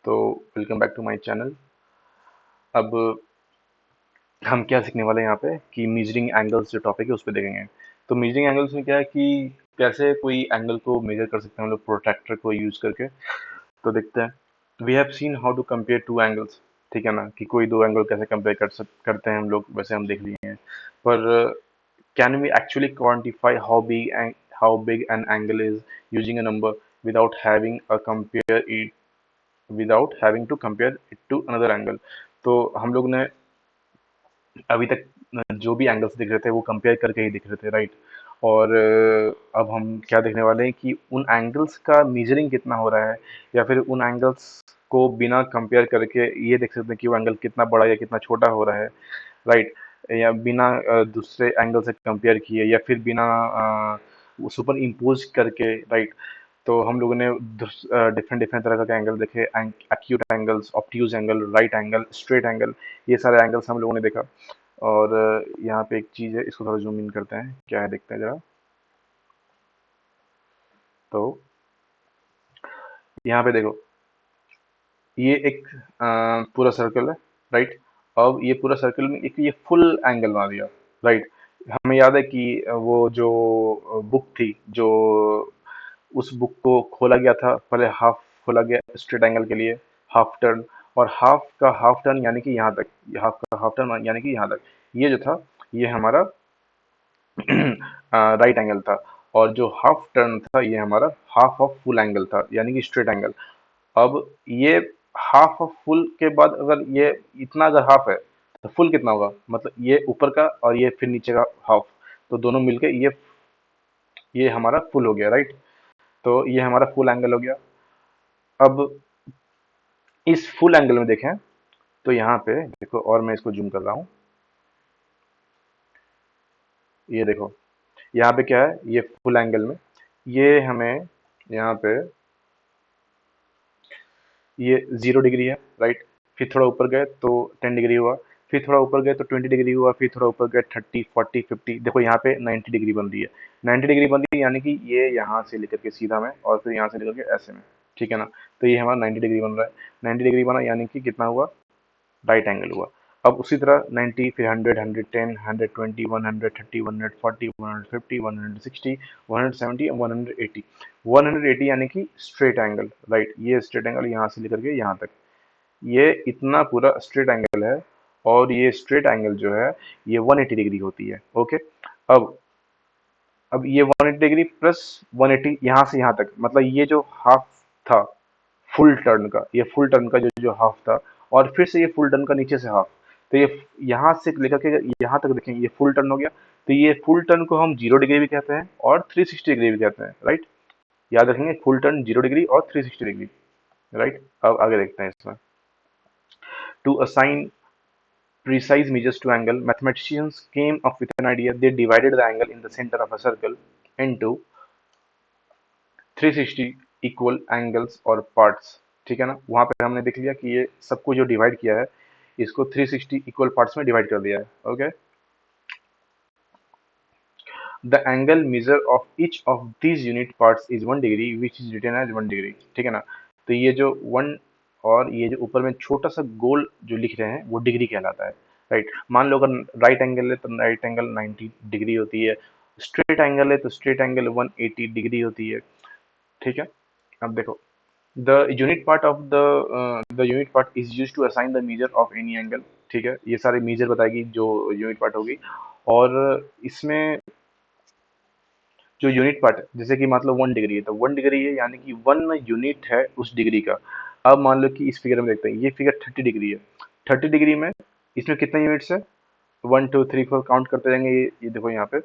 तो welcome back to my channel. अब हम क्या सीखने वाले हैं यहाँ पे कि मीजरिंग एंगल्स जो टॉपिक है उस पर देखेंगे। तो मीजरिंग एंगल्स में क्या है कि कैसे कोई एंगल को मेजर कर सकते हैं हम लोग प्रोट्रैक्टर को यूज करके। तो देखते हैं। We have seen how to compare two angles. ठीक है ना, कि कोई दो एंगल कैसे कंपेयर करते हैं हम लोग, वैसे हम देख लिए हैं। पर can we actually quantify how big an angle is using a number without having a compare it without having to compare it to another angle. तो हम लोग ने अभी तक जो भी एंगल्स दिख रहे थे वो कंपेयर करके ही दिख रहे थे, राइट। और अब हम क्या देखने वाले हैं कि उन एंगल्स का मीजरिंग कितना हो रहा है, या फिर उन एंगल्स को बिना कंपेयर करके ये देख सकते हैं कि वो एंगल कितना बड़ा या कितना छोटा हो रहा है, राइट। या बिना दूसरे एंगल से कंपेयर किए, या फिर बिना सुपर इम्पोज करके, राइट। तो हम लोगों ने डिफरेंट डिफरेंट तरह का एंगल देखे, acute angles, obtuse angle, right angle, straight angle. ये सारे एंगल्स हम लोगों ने देखा। और यहाँ पे एक चीज़ है, इसको थोड़ा जूम इन करते हैं, क्या है देखते हैं जरा। तो यहाँ पे देखो, ये एक पूरा सर्कल है, राइट। अब ये पूरा सर्कल में एक ये फुल एंगल बना दिया, राइट। हमें याद है कि वो जो बुक थी, जो उस बुक को खोला गया था, पहले हाफ खोला गया स्ट्रेट एंगल के लिए, हाफ टर्न। और हाफ टर्न यानी कि यहाँ तक, हाफ का हाफ टर्न यानी कि यहाँ तक, ये जो था ये हमारा राइट एंगल था। और जो हाफ टर्न था ये हमारा हाफ ऑफ फुल एंगल था, यानी कि स्ट्रेट एंगल। अब ये हाफ ऑफ फुल के बाद अगर ये इतना अगर हाफ है तो फुल कितना होगा, मतलब ये ऊपर का और ये फिर नीचे का हाफ, तो दोनों मिलके ये हमारा फुल हो गया, राइट। तो ये हमारा फुल एंगल हो गया। अब इस फुल एंगल में देखें तो यहाँ पे देखो, और मैं इसको जूम कर रहा हूँ, ये देखो। यहाँ पे क्या है, ये फुल एंगल में ये हमें यहाँ पे ये 0 डिग्री है, राइट। फिर थोड़ा ऊपर गए तो 10 डिग्री हुआ, फिर थोड़ा ऊपर गए तो 20 डिग्री हुआ, फिर थोड़ा ऊपर गए 30, 40, 50। देखो यहाँ पे 90 डिग्री बन रही है। 90 डिग्री बन रही है यानी कि ये यहाँ से लेकर के सीधा में, और फिर यहाँ से लेकर के ऐसे में। ठीक है ना। तो ये हमारा 90 डिग्री बन रहा है। 90 डिग्री बना यानी कि कितना हुआ, राइट एंगल हुआ। अब उसी तरह 90, फिर 100, 110, 120, 130, 140, 150, 160, 170, 180। 180 यानी कि स्ट्रेट एंगल, राइट। ये स्ट्रेट एंगल यहाँ से लेकर के यहाँ तक, ये इतना पूरा स्ट्रेट एंगल है। और ये स्ट्रेट एंगल जो है ये 180 डिग्री होती है, ओके। अब अब ये 180 डिग्री प्लस 180 यहाँ से यहाँ तक, मतलब ये जो हाफ था फुल टर्न का, ये फुल टर्न का जो जो हाफ था, और फिर से ये फुल टर्न का नीचे से हाफ। तो ये यहाँ से लेकर के यहाँ तक देखें, ये फुल टर्न हो गया। तो ये फुल टर्न को हम 0 डिग्री भी कहते हैं और 360 डिग्री भी कहते हैं, राइट। याद रखेंगे, फुल टर्न 0 डिग्री और 360 डिग्री, राइट। अब आगे देखते हैं इसमें। To assign precise measures to angle, mathematicians came up with an idea. They divided the angle in the center of a circle into 360 equal angles और parts. ठीक है ना, वहां पे हमने देख लिया कि ये सबको जो डिवाइड किया है, इसको 360 इक्वल पार्ट्स में डिवाइड कर दिया है, okay. The angle measure of each of these unit parts is 1 degree which is written as 1 degree. ठीक है ना। तो ये जो वन और ये जो ऊपर में छोटा सा गोल जो लिख रहे हैं वो डिग्री कहलाता है, राइट। मान लो अगर राइट एंगल है तो राइट एंगल 90 डिग्री होती है, स्ट्रेट एंगल है तो स्ट्रेट एंगल 180 डिग्री होती है। ठीक है। अब देखो, the unit part of the unit part is use to assign the measure of any angle. ठीक है, ये सारे मेजर बताएगी जो यूनिट पार्ट होगी। और इसमें जो यूनिट पार्ट है, जैसे कि मतलब 1 डिग्री है तो 1 डिग्री है यानी कि 1 यूनिट है उस डिग्री का। अब मान लो कि इस फिगर में देखते हैं, ये फिगर 30 डिग्री है। 30 डिग्री में इसमें कितने यूनिट्स है, 1 2 3 4 काउंट करते जाएंगे। ये देखो यहाँ पे,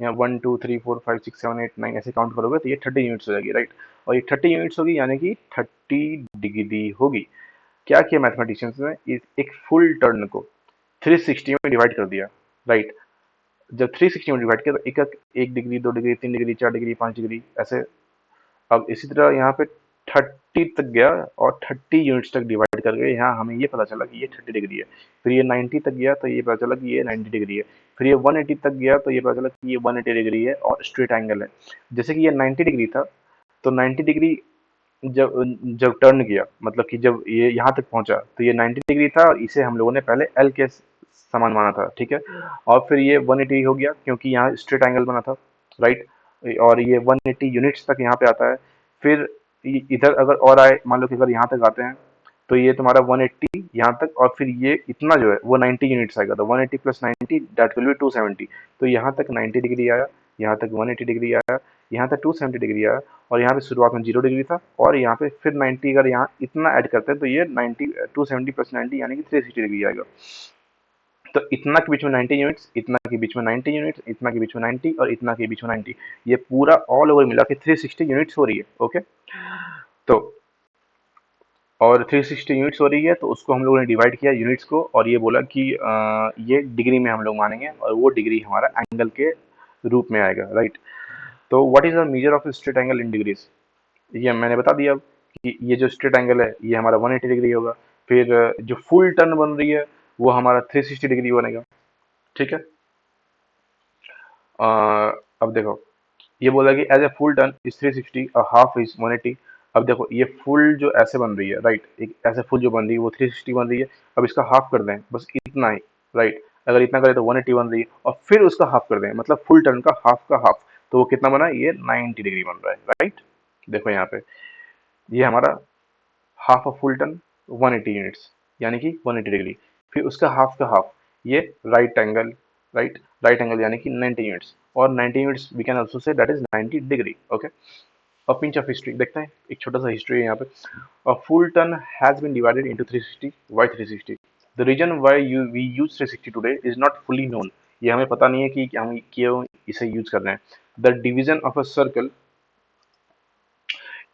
यहाँ 1 2 3 4 5 6 7 8 9 ऐसे काउंट करोगे तो ये 30 यूनिट्स हो जाएगी, राइट। और ये 30 यूनिट्स होगी यानी कि 30 डिग्री होगी। क्या किया मैथमेटिशियंस ने, एक फुल टर्न को 360 में डिवाइड कर दिया, राइट। जब 360 में डिवाइड किया तो एक 1 degree, 2 degree, 3 degree, 4 degree, 5 degree ऐसे। अब इसी तरह यहाँ पे 30 तक गया, और 30 यूनिट्स तक डिवाइड करके यहाँ हमें ये पता चला कि ये 30 डिग्री है। फिर ये 90 तक गया तो ये पता चला कि ये 90 डिग्री है। फिर ये 180 तक गया तो ये पता चला कि ये 180 डिग्री है और स्ट्रेट एंगल है। जैसे कि ये 90 डिग्री था, तो 90 डिग्री जब जब टर्न किया, मतलब कि जब ये यहाँ तक पहुंचा तो ये 90 डिग्री था, और इसे हम लोगों ने पहले एल के समान माना था, ठीक है। और फिर ये 180 हो गया क्योंकि यहाँ स्ट्रेट एंगल बना था, राइट। और ये 180 यूनिट्स तक यहाँ पे आता है। फिर इधर अगर और आए, मान लो कि अगर यहाँ तक आते हैं, तो ये तुम्हारा 180 यहाँ तक, और फिर ये इतना जो है वो 90 यूनिट्स आएगा, तो 180 प्लस 90 दैट विल बी 270। तो यहाँ तक 90 डिग्री आया, यहाँ तक 180 डिग्री आया, यहाँ तक 270 डिग्री आया, और यहाँ पे शुरुआत में 0 डिग्री था, और यहाँ पे फिर 90, अगर यहाँ इतना ऐड करते हैं तो ये 90, 270 प्लस 90 यानी कि 360 डिग्री आएगा। तो इतना के बीच में 90 यूनिट्स, इतना के बीच में 90 यूनिट्स, इतना के बीच में 90, और इतना के बीच में 90, ये पूरा ऑल ओवर मिला के 360 यूनिट्स हो रही है, ओके। तो और 360 यूनिट्स हो रही है, तो उसको हम लोगों ने डिवाइड किया यूनिट्स को, और ये बोला कि ये डिग्री में हम लोग मानेंगे, और वो डिग्री हमारा एंगल के रूप में आएगा, राइट। तो what is the measure of straight angle in degrees, ये मैंने बता दिया अब कि ये जो स्ट्रेट एंगल है ये हमारा 180 डिग्री होगा। फिर जो फुल टर्न बन रही है वो हमारा 360 डिग्री बनेगा, ठीक है। अब देखो, ये बोला कि as a full turn is 360, a half is 180। अब देखो ये फुल जो ऐसे बन रही है, राइट, एक ऐसे फुल जो बन रही है वो 360 बन रही है। अब इसका हाफ कर दें, बस इतना ही, राइट। अगर इतना करें तो 180 बन रही है, और फिर उसका हाफ कर दें, मतलब फुल टर्न का हाफ, तो वो कितना बना, ये 90 डिग्री बन रहा है, राइट। देखो यहाँ पे ये हमारा half of full turn 180 units, यानी कि 180 डिग्री। फिर उसका हाफ, ये right angle, right, right angle यानी कि 90 यूनिट्स, और 90 units we can also say that is 90 degree, okay. अब पिंच ऑफ हिस्ट्री देखते हैं, एक छोटा सा हिस्ट्री है यहाँ पे। A full turn has been divided into 360, why 360, the reason why you we use 360 today is not fully known. ये हमें पता नहीं है कि हम क्यों इसे यूज कर रहे हैं। The division of a circle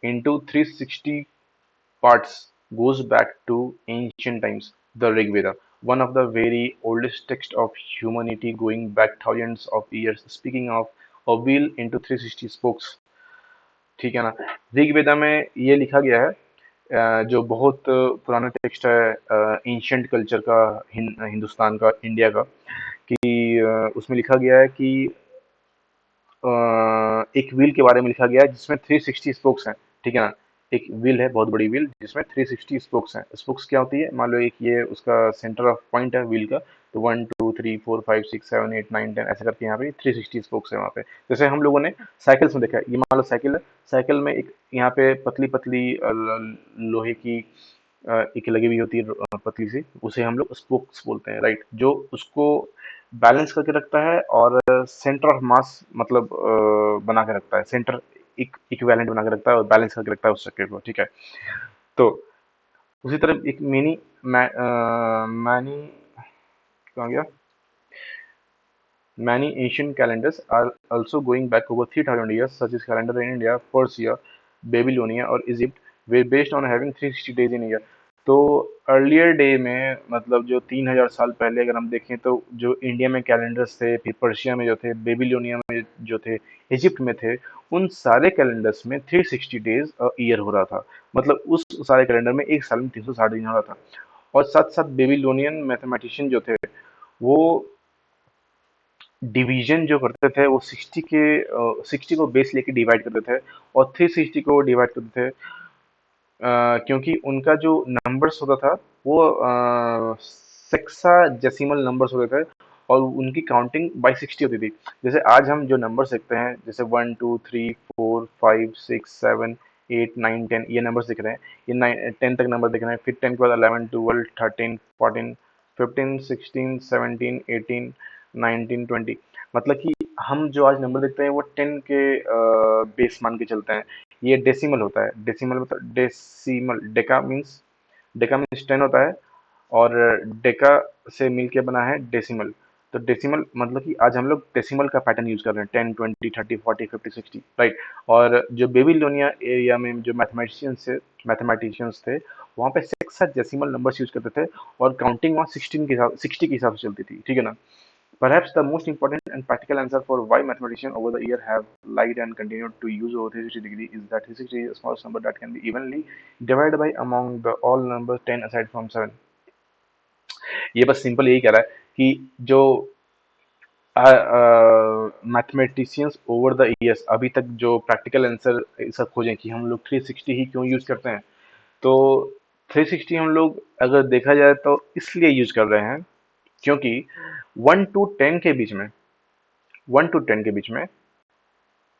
into 360 parts goes back to ancient times, the Rig Veda, one of the very oldest texts of humanity going back thousands of years, speaking of a wheel into 360 spokes, ठीक है ना। ऋग वेदा में ये लिखा गया है, जो बहुत पुराना टेक्स्ट है एंशियंट कल्चर का, हिंदुस्तान का, इंडिया का, कि उसमें लिखा गया है कि एक व्हील के बारे में लिखा गया है जिसमें 360 स्पोक्स हैं, ठीक है ना। एक व्हील है, बहुत बड़ी व्हील, जिसमें 360 स्पोक्स हैं। स्पोक्स क्या होती है, मान लो एक ये उसका सेंटर ऑफ पॉइंट है व्हील का, तो 1 2 3 4 5 6 7 8 9 10 ऐसे करके यहाँ पे 360 स्पोक्स है वहाँ पे। जैसे हम लोगों ने साइकिल्स में देखा है, ये मान लो साइकिल है, साइकिल में एक यहाँ पे पतली पतली लोहे की एक लगी हुई होती है, पतली सी, उसे हम लोग स्पोक्स बोलते हैं, राइट, जो उसको बैलेंस करके रखता है, और सेंटर ऑफ मास मतलब बना के रखता है, सेंटर इक्विवेलेंट बना के रखता है, और बैलेंस करके रखता है उस चक्कर को, ठीक है। तो उसी तरह एक मैनी कहाँ गया, many ancient calendars are also going back over 3000 years, such as calendar in India, Persia, Babylonia और Egypt were based on having 360 days in a year। तो अर्लियर डे में, मतलब जो 3000 साल पहले अगर हम देखें, तो जो इंडिया में कैलेंडर्स थे, फिर पर्शिया में जो थे, बेबीलोनिया में जो थे, इजिप्ट में थे, उन सारे कैलेंडर्स में 360 डेज ईयर हो रहा था। मतलब उस सारे कैलेंडर में एक साल में 360 दिन हो रहा था। और साथ साथ बेबीलोनियन मैथमेटिशियन जो थे, वो डिवीजन जो करते थे वो 60 को बेस लेके डिवाइड करते थे, और 360 को डिवाइड करते थे, क्योंकि उनका जो नंबर्स होता था वो सेक्साडेसिमल नंबर्स होते थे, और उनकी काउंटिंग बाई 60 होती थी। जैसे आज हम जो नंबर देखते हैं, जैसे 1 2 3 4 5 6 7 8 9 10, ये नंबर्स दिख रहे हैं, ये 10 तक नंबर दिख रहे हैं, फिर 10 के बाद 11 12 13 14 15 16 17 18 19 20, मतलब कि हम जो आज नंबर देखते हैं वो 10 के बेस मान के चलते हैं। ये डेसिमल होता है, डेसिमल मतलब डेका मीन्स 10 होता है, और डेका से मिलके बना है डेसिमल। तो डेसिमल मतलब कि आज हम लोग डेसिमल का पैटर्न यूज कर रहे हैं, 10 20 30 40 50 60, राइट। और जो बेबीलोनिया एरिया में जो मैथमेटिशियंस थे, वहाँ पे हेक्साडेसिमल नंबर्स यूज करते थे, और काउंटिंग वहाँ 60 के हिसाब से चलती थी, ठीक है ना। Perhaps the most important and practical answer for why mathematicians over the years have liked and continued to use over 360 is that 360 is the smallest number that can be evenly divided by among the all numbers 10 aside from 7। ये बस simple यही कह रहा है कि जो mathematicians over the years अभी तक जो प्रैक्टिकल आंसर सब खोजें कि हम लोग 360 ही क्यों यूज करते हैं। तो 360 हम लोग अगर देखा जाए तो इसलिए यूज कर रहे हैं क्योंकि 1 to 10 के बीच में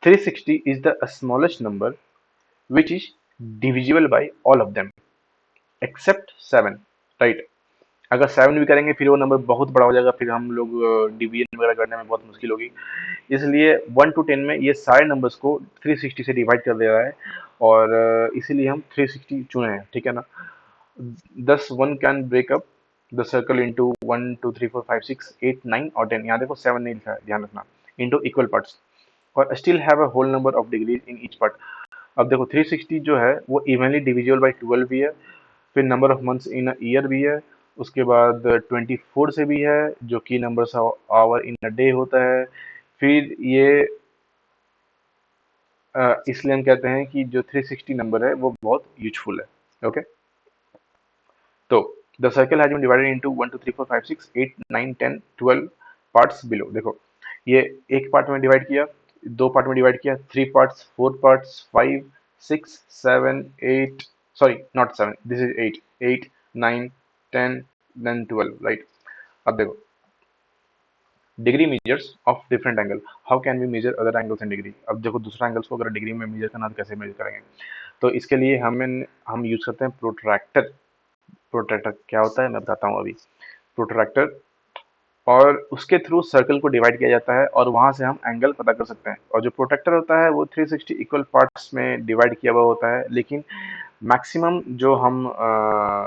360 is the smallest number which is divisible by all of them except 7, right. अगर 7 भी करेंगे फिर वो नंबर बहुत बड़ा हो जाएगा, फिर हम लोग डिवीजन वगैरह करने में बहुत मुश्किल होगी। इसलिए 1 to 10 में ये सारे नंबर्स को 360 से डिवाइड कर दे रहा है, और इसीलिए हम 360 चुने हैं, ठीक है ना। दस one can breakup the circle into 1 2 3 4 5 6 8 9 और 10। यहाँ देखो 7 नहीं लिखा है, ध्यान रखना। इंटू इक्वल पार्ट्स और still have a whole number of degrees in each part. अब देखो 360 जो है वो इवनली डिविजिबल बाई 12 भी है, फिर number of months in a year भी है, उसके बाद 24 से भी है जो कि numbers hour in a day होता है। फिर ये इसलिए हम कहते हैं कि जो 360 नंबर है वो बहुत यूजफुल है। ओके, तो the circle has been divided into 1 2 3 4 5 6 8 9 10 12 parts below. देखो ये एक पार्ट में डिवाइड किया, दो पार्ट में डिवाइड किया, 3 parts, 4 parts, 5 6 7 8, sorry not 7, this is 8 8 9 10 then 12, right. अब देखो degree measures of different angle, how can we measure other angles in degree. अब देखो दूसरा एंगल्स को अगर डिग्री में मेजर करना तो कैसे मेजर करेंगे। तो इसके लिए हम यूज करते हैं प्रोट्रैक्टर। प्रोट्रैक्टर क्या होता है मैं बताता हूँ अभी। प्रोट्रैक्टर, और उसके थ्रू सर्कल को डिवाइड किया जाता है और वहां से हम एंगल पता कर सकते हैं। और जो प्रोटेक्टर होता है वो 360 इक्वल पार्ट्स में डिवाइड किया हुआ होता है, लेकिन मैक्सिमम जो हम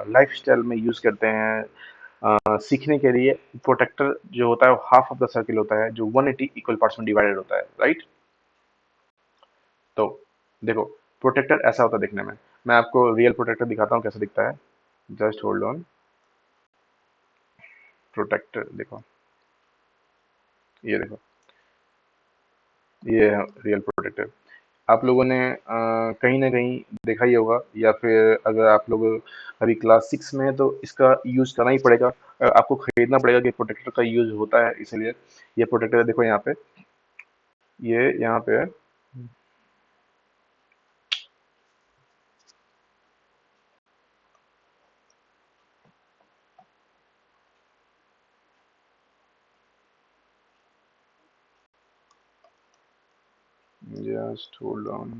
लाइफस्टाइल में यूज करते हैं सीखने के लिए, प्रोटेक्टर जो होता है वो हाफ ऑफ द सर्किल होता है जो 180 इक्वल पार्ट्स में डिवाइडेड होता है, राइट। तो देखो प्रोटेक्टर ऐसा होता है देखने में। मैं आपको रियल प्रोटेक्टर दिखाता हूँ कैसा दिखता है। Just hold on. प्रोटेक्टर देखो, ये देखो, ये है रियल प्रोटेक्टर। आप लोगों ने कहीं ना कहीं देखा ही होगा, या फिर अगर आप लोग अभी क्लास 6 में हैं तो इसका यूज करना ही पड़ेगा। आपको खरीदना पड़ेगा कि प्रोटेक्टर का यूज होता है, इसलिए ये प्रोटेक्टर देखो यहाँ पे, ये यहाँ पे है। Just hold on.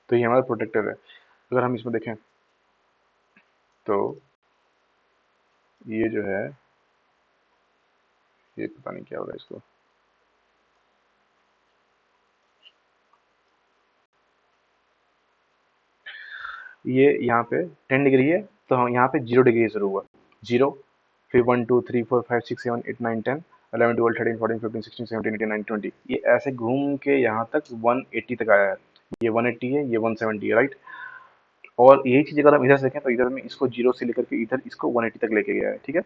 तो ये हमारा प्रोटेक्टर है। अगर हम इसमें देखें तो ये जो है, ये पता नहीं क्या हो रहा है इसको। ये यहाँ पे 10 डिग्री है, तो हम यहाँ पे 0 डिग्री शुरू हुआ, 0, फिर 1 2 3 4 5 6 7 8 9 10 11 12 13 14 15 16 17 18 19 20, ये ऐसे घूम के यहाँ तक 180 तक आया है। ये 180 है, ये 170 है, राइट। और यही चीज अगर हम इधर से देखें तो इधर में इसको 0 से लेकर के इधर इसको 180 तक लेके गया है, ठीक है।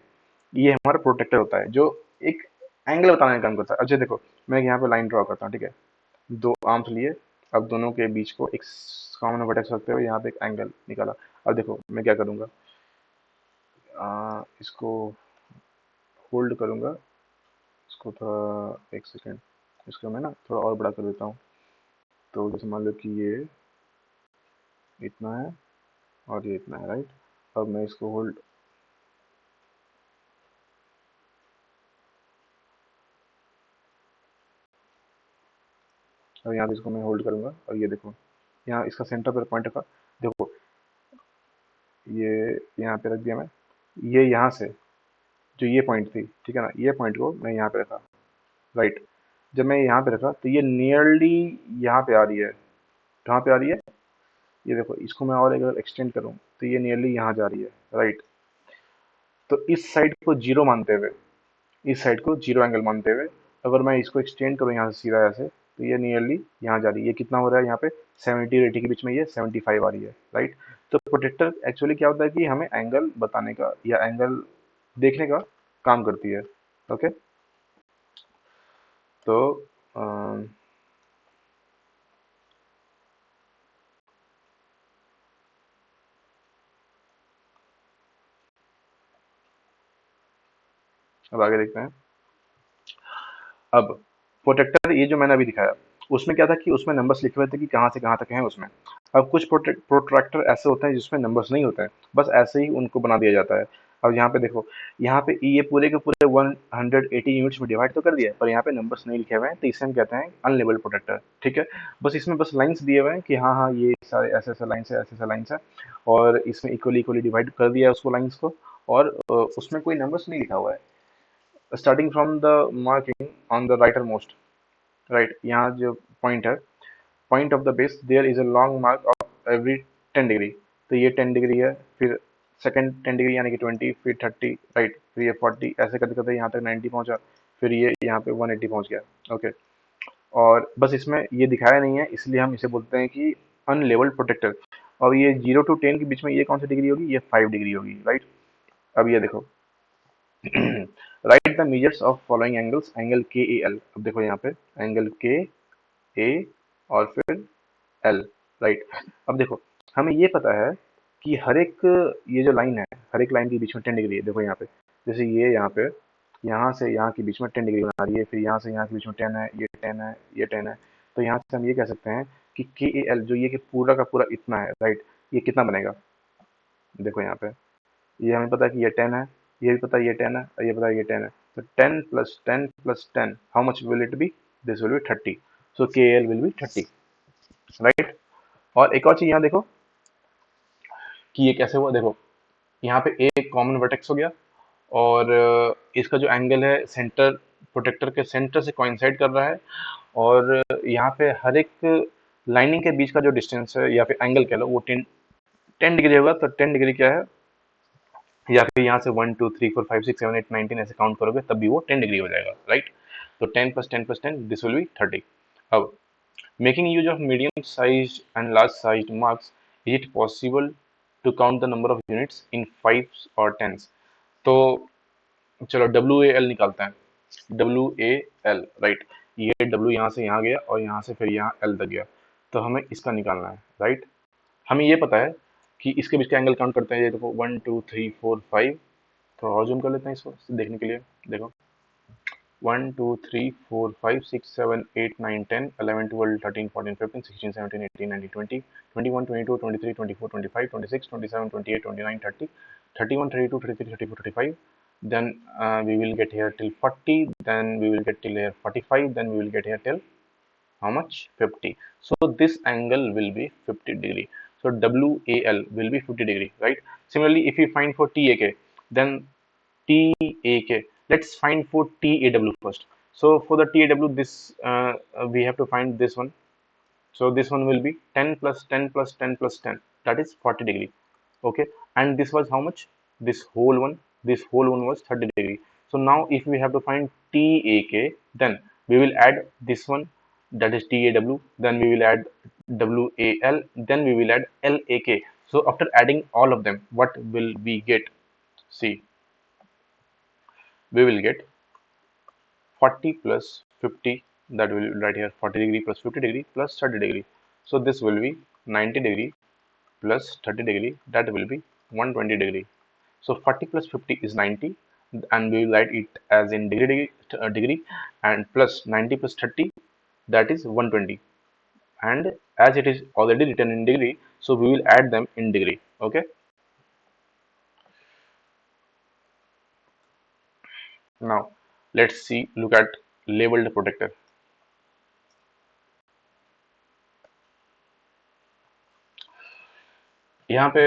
ये हमारा प्रोटेक्टर होता है जो एक एंगल बताने का काम करता है। अच्छा देखो मैं यहाँ पे लाइन ड्रॉ करता हूँ, ठीक है। दो आर्म्स लिए, अब दोनों के बीच को एक कॉमन वर्टेक्स रखते हुए यहाँ पे एक एंगल निकाला। अब देखो मैं क्या करूँगा, इसको होल्ड करूँगा, इसको थोड़ा एक सेकेंड, इसको मैं ना थोड़ा और बड़ा कर देता हूँ। तो जैसे मान लो कि ये इतना है और ये इतना है, राइट। अब मैं इसको होल्ड, अब यहाँ पे इसको मैं होल्ड करूँगा और ये देखो यहाँ इसका सेंटर पर पॉइंट रखा। देखो ये यहाँ पे रख दिया मैं, ये यहाँ से जो ये पॉइंट थी, ठीक है ना, ये पॉइंट को मैं यहाँ पे रखा, राइट। जब मैं यहाँ पे रखा तो ये नियरली यहाँ पे आ रही है। कहाँ पे आ रही है, ये देखो, इसको मैं और अगर एक्सटेंड करूँ तो ये नियरली यहाँ जा रही है, राइट। तो इस साइड को जीरो मानते हुए, इस साइड को जीरो एंगल मानते हुए अगर मैं इसको एक्सटेंड करूँ यहाँ से सीधा ऐसे, तो ये नियरली यहाँ जा रही है, ये कितना हो रहा है यहाँ पे 70 और 80 के बीच में, ये 75 आ रही है, राइट। तो प्रोटेक्टर एक्चुअली क्या होता है कि हमें एंगल बताने का या एंगल देखने का काम करती है। ओके, तो अम, अब आगे देखते हैं। अब प्रोटेक्टर ये जो मैंने अभी दिखाया, उसमें क्या था कि उसमें नंबर्स लिखे हुए थे कि कहाँ से कहाँ तक हैं उसमें। अब कुछ प्रोट्रैक्टर ऐसे होते हैं जिसमें नंबर्स नहीं होते हैं, बस ऐसे ही उनको बना दिया जाता है। अब यहाँ पे देखो, यहाँ पे ये पूरे के पूरे 180 यूनिट्स में डिवाइड तो कर दिया है, पर यहाँ पे नंबर्स नहीं लिखे हुए हैं, तो इसे हम कहते हैं अनलेबल्ड प्रोटेक्टर। ठीक है, बस इसमें बस लाइंस दिए हुए हैं कि हाँ हाँ ये सारे ऐसे ऐसे लाइन्स है, ऐसे ऐसे लाइन्स है, और इसमें इक्वली इक्वली डिवाइड कर दिया है उसको लाइन्स को, और उसमें कोई नंबर्स नहीं लिखा हुआ है। Starting from the marking on the writer most, right, यहाँ जो पॉइंट है, point of the base there is a long mark of every 10 degree. तो ये 10 डिग्री है, फिर सेकंड 10 डिग्री यानी कि 20, फिर 30, राइट, फिर ये 40, ऐसे करते करते यहाँ तक 90 पहुंचा, फिर ये यहाँ पे 180 पहुंच गया। ओके, और बस इसमें ये दिखाया नहीं है, इसलिए हम इसे बोलते हैं कि अनलेवल्ड प्रोटेक्टर। और ये 0 to 10 के बीच में ये कौन सी डिग्री होगी, ये 5 डिग्री होगी, राइट। अब ये देखो, right the measures of following angles, angle के ए एल। अब देखो यहाँ पे एंगल के ए और फिर एल, राइट। अब देखो, हमें ये पता है कि हर एक, ये जो लाइन है, हर एक लाइन के बीच में 10 डिग्री है। देखो यहाँ पे, जैसे ये यहाँ पे, यहाँ से यहाँ के बीच में 10 डिग्री बना रही है, फिर यहाँ से यहाँ के बीच में 10 है, ये 10 है, ये 10 है। तो यहाँ से हम ये कह सकते हैं कि के ए एल जो ये कि पूरा का पूरा इतना है, राइट, ये कितना बनेगा। देखो यहाँ पे, ये हमें पता है कि ये 10 है, ये भी पता है ये 10 है, और ये पता है ये 10 है। तो 10 + 10 + 10, how much will it be, this will be 30। सो के एल विल बी 30, राइट। और एक और चीज यहाँ देखो कि ये कैसे हुआ। देखो यहाँ पे एक कॉमन वर्टेक्स हो गया, और इसका जो एंगल है सेंटर, प्रोटेक्टर के सेंटर से कोइंसाइड कर रहा है, और यहाँ पे हर एक लाइनिंग के बीच का जो डिस्टेंस है या फिर एंगल कह लो, वो 10 डिग्री होगा। तो 10 डिग्री क्या है, या फिर यहाँ से 1 2 3 4 5 6 7 8 9 10 ऐसे काउंट करोगे तब भी वो 10 डिग्री हो जाएगा, राइट। तो 10 + 10 + 10, दिस विल बी 30। अब making use of medium sized and large sized marks, is it possible to count the number of units in fives or tens? तो चलो डब्ल्यू ए एल निकालते हैं। डब्ल्यू ए एल, राइट, ये W यहाँ से यहाँ गया और यहाँ से फिर यहाँ एल तक गया, तो हमें इसका निकालना है, राइट। हमें ये पता है कि इसके बीच का एंगल काउंट करते हैं। ये देखो 1 2 3 4 5, थोड़ा और जूम कर लेते हैं इसको देखने के लिए। देखो 1 2 3 4 5 6 7 8 9 10 11 12 13 14 15 16 17 18 19 20 21 22 23 24 25 26 27 28 29 30 31 32 33 34 35, then we will get here till 40, then we will get till here 45, then we will get here till how much, 50. So this angle will be 50 degree. So WAL will be 50 degree, right? Similarly, if we find for TAK, then TAK, let's find for TAW first. So for the TAW, this we have to find this one. So this one will be 10 + 10 + 10 + 10, that is 40 degree. Okay, and this was how much, this whole one, this whole one was 30 degree. So now if we have to find TAK, then we will add this one, that is TAW, then we will add WAL, then we will add LAK. So after adding all of them, what will we get? See, we will get 40 plus 50, that will be right here, 40 degree plus 50 degree plus 30 degree. So this will be 90 degree plus 30 degree, that will be 120 degree. So 40 plus 50 is 90, and we will write it as in degree, and plus 90 plus 30, that is 120. And as it is already written in degree, so we will add them in degree. Okay. Now let's see, look at labeled protector. यहाँ पे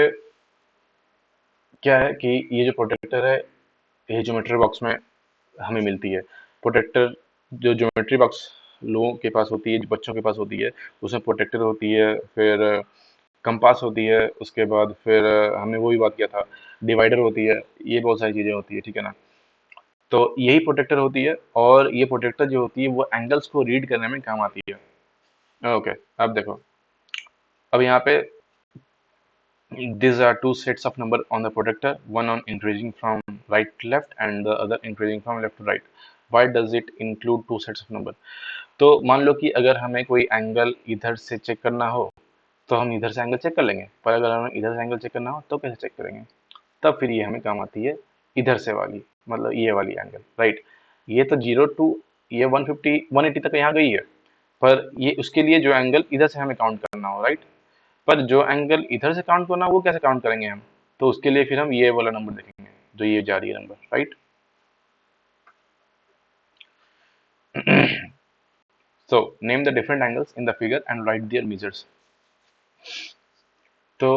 क्या है कि ये जो protector है, ये geometry box में हमें मिलती है। प्रोटेक्टर जो ज्योमेट्री बॉक्स लोगों के पास होती है, जो बच्चों के पास होती है, उसमें प्रोटेक्टर होती है, फिर कंपास होती है, उसके बाद फिर हमने वो भी बात किया था, डिवाइडर होती है, ये बहुत सारी चीज़ें होती है, ठीक है ना। तो यही प्रोटेक्टर होती है, और ये प्रोटेक्टर जो होती है वो एंगल्स को रीड करने में काम आती है। ओके, अब देखो, अब यहाँ पे these are two sets of number on the protector, one on increasing from right to left and the other increasing from left to right. Why does it include two sets of number? तो मान लो कि अगर हमें कोई angle इधर से check करना हो तो हम इधर से एंगल चेक कर लेंगे, पर अगर हमें इधर से एंगल चेक करना हो तो कैसे चेक करेंगे? तब फिर ये हमें काम आती है इधर से वाली, मतलब ये वाली एंगल, राइट। ये तो 0 टू ये 150 180 तक यहाँ गई है, पर ये उसके लिए जो एंगल इधर से हमें काउंट करना हो, राइट। पर जो एंगल इधर से काउंट करना वो कैसे काउंट करेंगे हम? तो उसके लिए फिर हम ये वाला नंबर देखेंगे जो ये जा रही है number, right. So name the different angles in the figure and right there measures. तो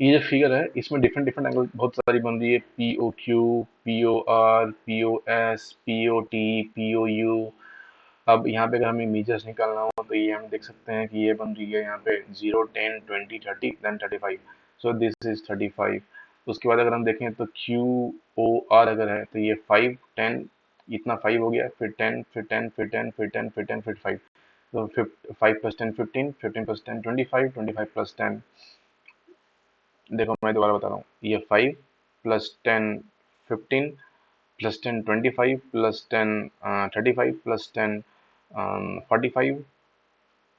ये जो फिगर है इसमें डिफरेंट डिफरेंट एंगल बहुत सारी बन रही है, P O Q, P O R, P O S, P O T, P O U. अब यहाँ पे अगर हमें मेजर्स निकालना हो तो ये हम देख सकते हैं कि ये बन रही है यहाँ पे 0, 10, 20, 30 देन 35। So this is 35। उसके बाद अगर हम देखें तो क्यू ओ आर अगर है तो ये 5, 10, इतना 5 हो गया, फिर 10, फिर 10, फिर 10, फिर 10, फिर 10, फिर 5। तो 5 प्लस 10 15, 15 प्लस 10 25, 25 प्लस 10, देखो मैं दोबारा बता रहा हूँ, ये 5 plus 10 15 plus 10 25 plus 10 35 plus 10 45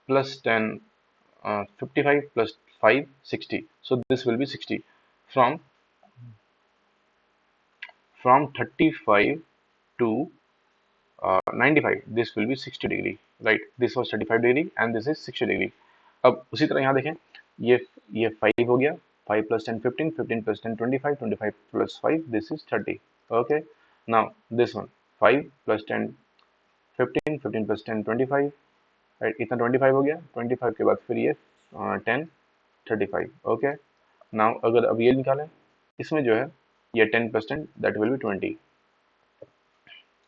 plus 10 55 plus 5 60. So this will be 60. from from 35 to 95 this will be 60 degree, right? This was 35 degree and this is 60 degree. अब उसी तरह यहाँ देखें, ये ये 5 हो गया, 5 plus 10 15, 15 plus 10 25, 25 plus 5 this is 30. Okay, now this one 5 plus 10 15, 15 plus 10 25, right, इतना 25 हो गया, 25 के बाद फिर ये 10 35। ओके, नाउ अगर अब ये निकालें, इसमें जो है ये 10 प्लस 10 दैट विल बी 20।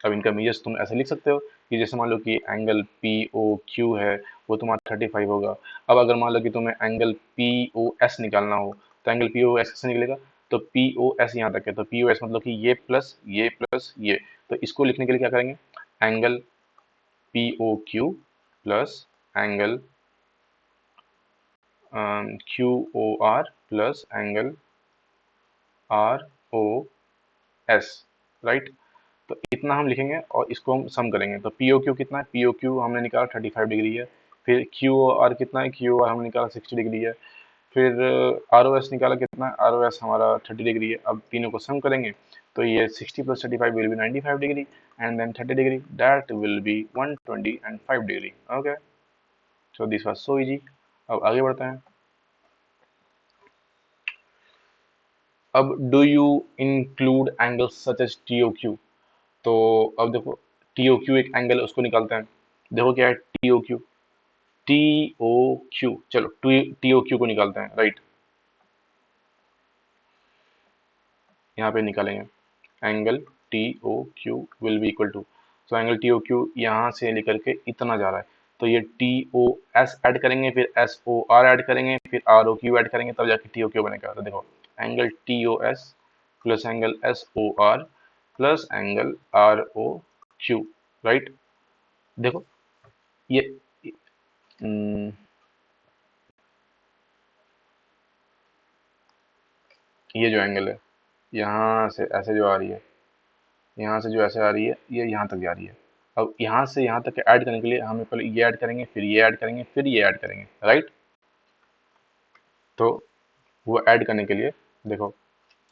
अब इनका मीजर्स तुम ऐसे लिख सकते हो कि जैसे मान लो कि एंगल पी ओ क्यू है वो तुम्हारा 35 होगा। अब अगर मान लो कि तुम्हें एंगल पी ओ एस निकालना हो तो एंगल पी ओ एस कैसे निकलेगा? तो पी ओ एस यहाँ तक है, तो पी ओ एस मतलब कि ये प्लस ये, तो इसको लिखने के लिए क्या करेंगे? Angle P O Q plus angle Q O R plus angle R O S, right. तो इतना हम लिखेंगे और इसको हम सम करेंगे। तो पी ओ क्यू कितना है? पी ओ क्यू हमने निकाला 35 डिग्री है। फिर क्यू ओ आर कितना है? क्यू ओ आर हमने निकाला 60 डिग्री है। फिर आर ओ एस निकाला कितना है? आर ओ एस हमारा 30 डिग्री है। अब तीनों को सम करेंगे तो ये 60 plus 35 will be 95 degree and then 30 degree that will be 125 degree. Okay, so this was so easy. अब आगे बढ़ते हैं। अब do you include angles such as T O Q? तो अब देखो, टी ओ क्यू एक एंगल है, उसको निकालते हैं। देखो क्या है T O Q, T O Q, चलो टी ओ क्यू को निकालते हैं, राइट। यहाँ पे निकालेंगे angle T O Q will be equal to, so angle T O Q यहाँ से लेकर के इतना जा रहा है, तो ये टी ओ एस ऐड करेंगे, फिर एस ओ आर ऐड करेंगे, फिर आर ओ क्यू ऐड करेंगे, तब जाके टी ओ क्यू बनेगा। तो देखो angle T O S plus angle S O R plus angle R O Q, right. देखो ये हम्म, ये जो एंगल है यहाँ से ऐसे जो आ रही है, यहाँ से जो ऐसे आ रही है, ये यहाँ तक जा रही है। अब यहाँ से यहाँ तक ऐड करने के लिए हमें पहले ये ऐड करेंगे, फिर ये ऐड करेंगे, फिर ये ऐड करेंगे, राइट। तो वो ऐड करने के लिए देखो,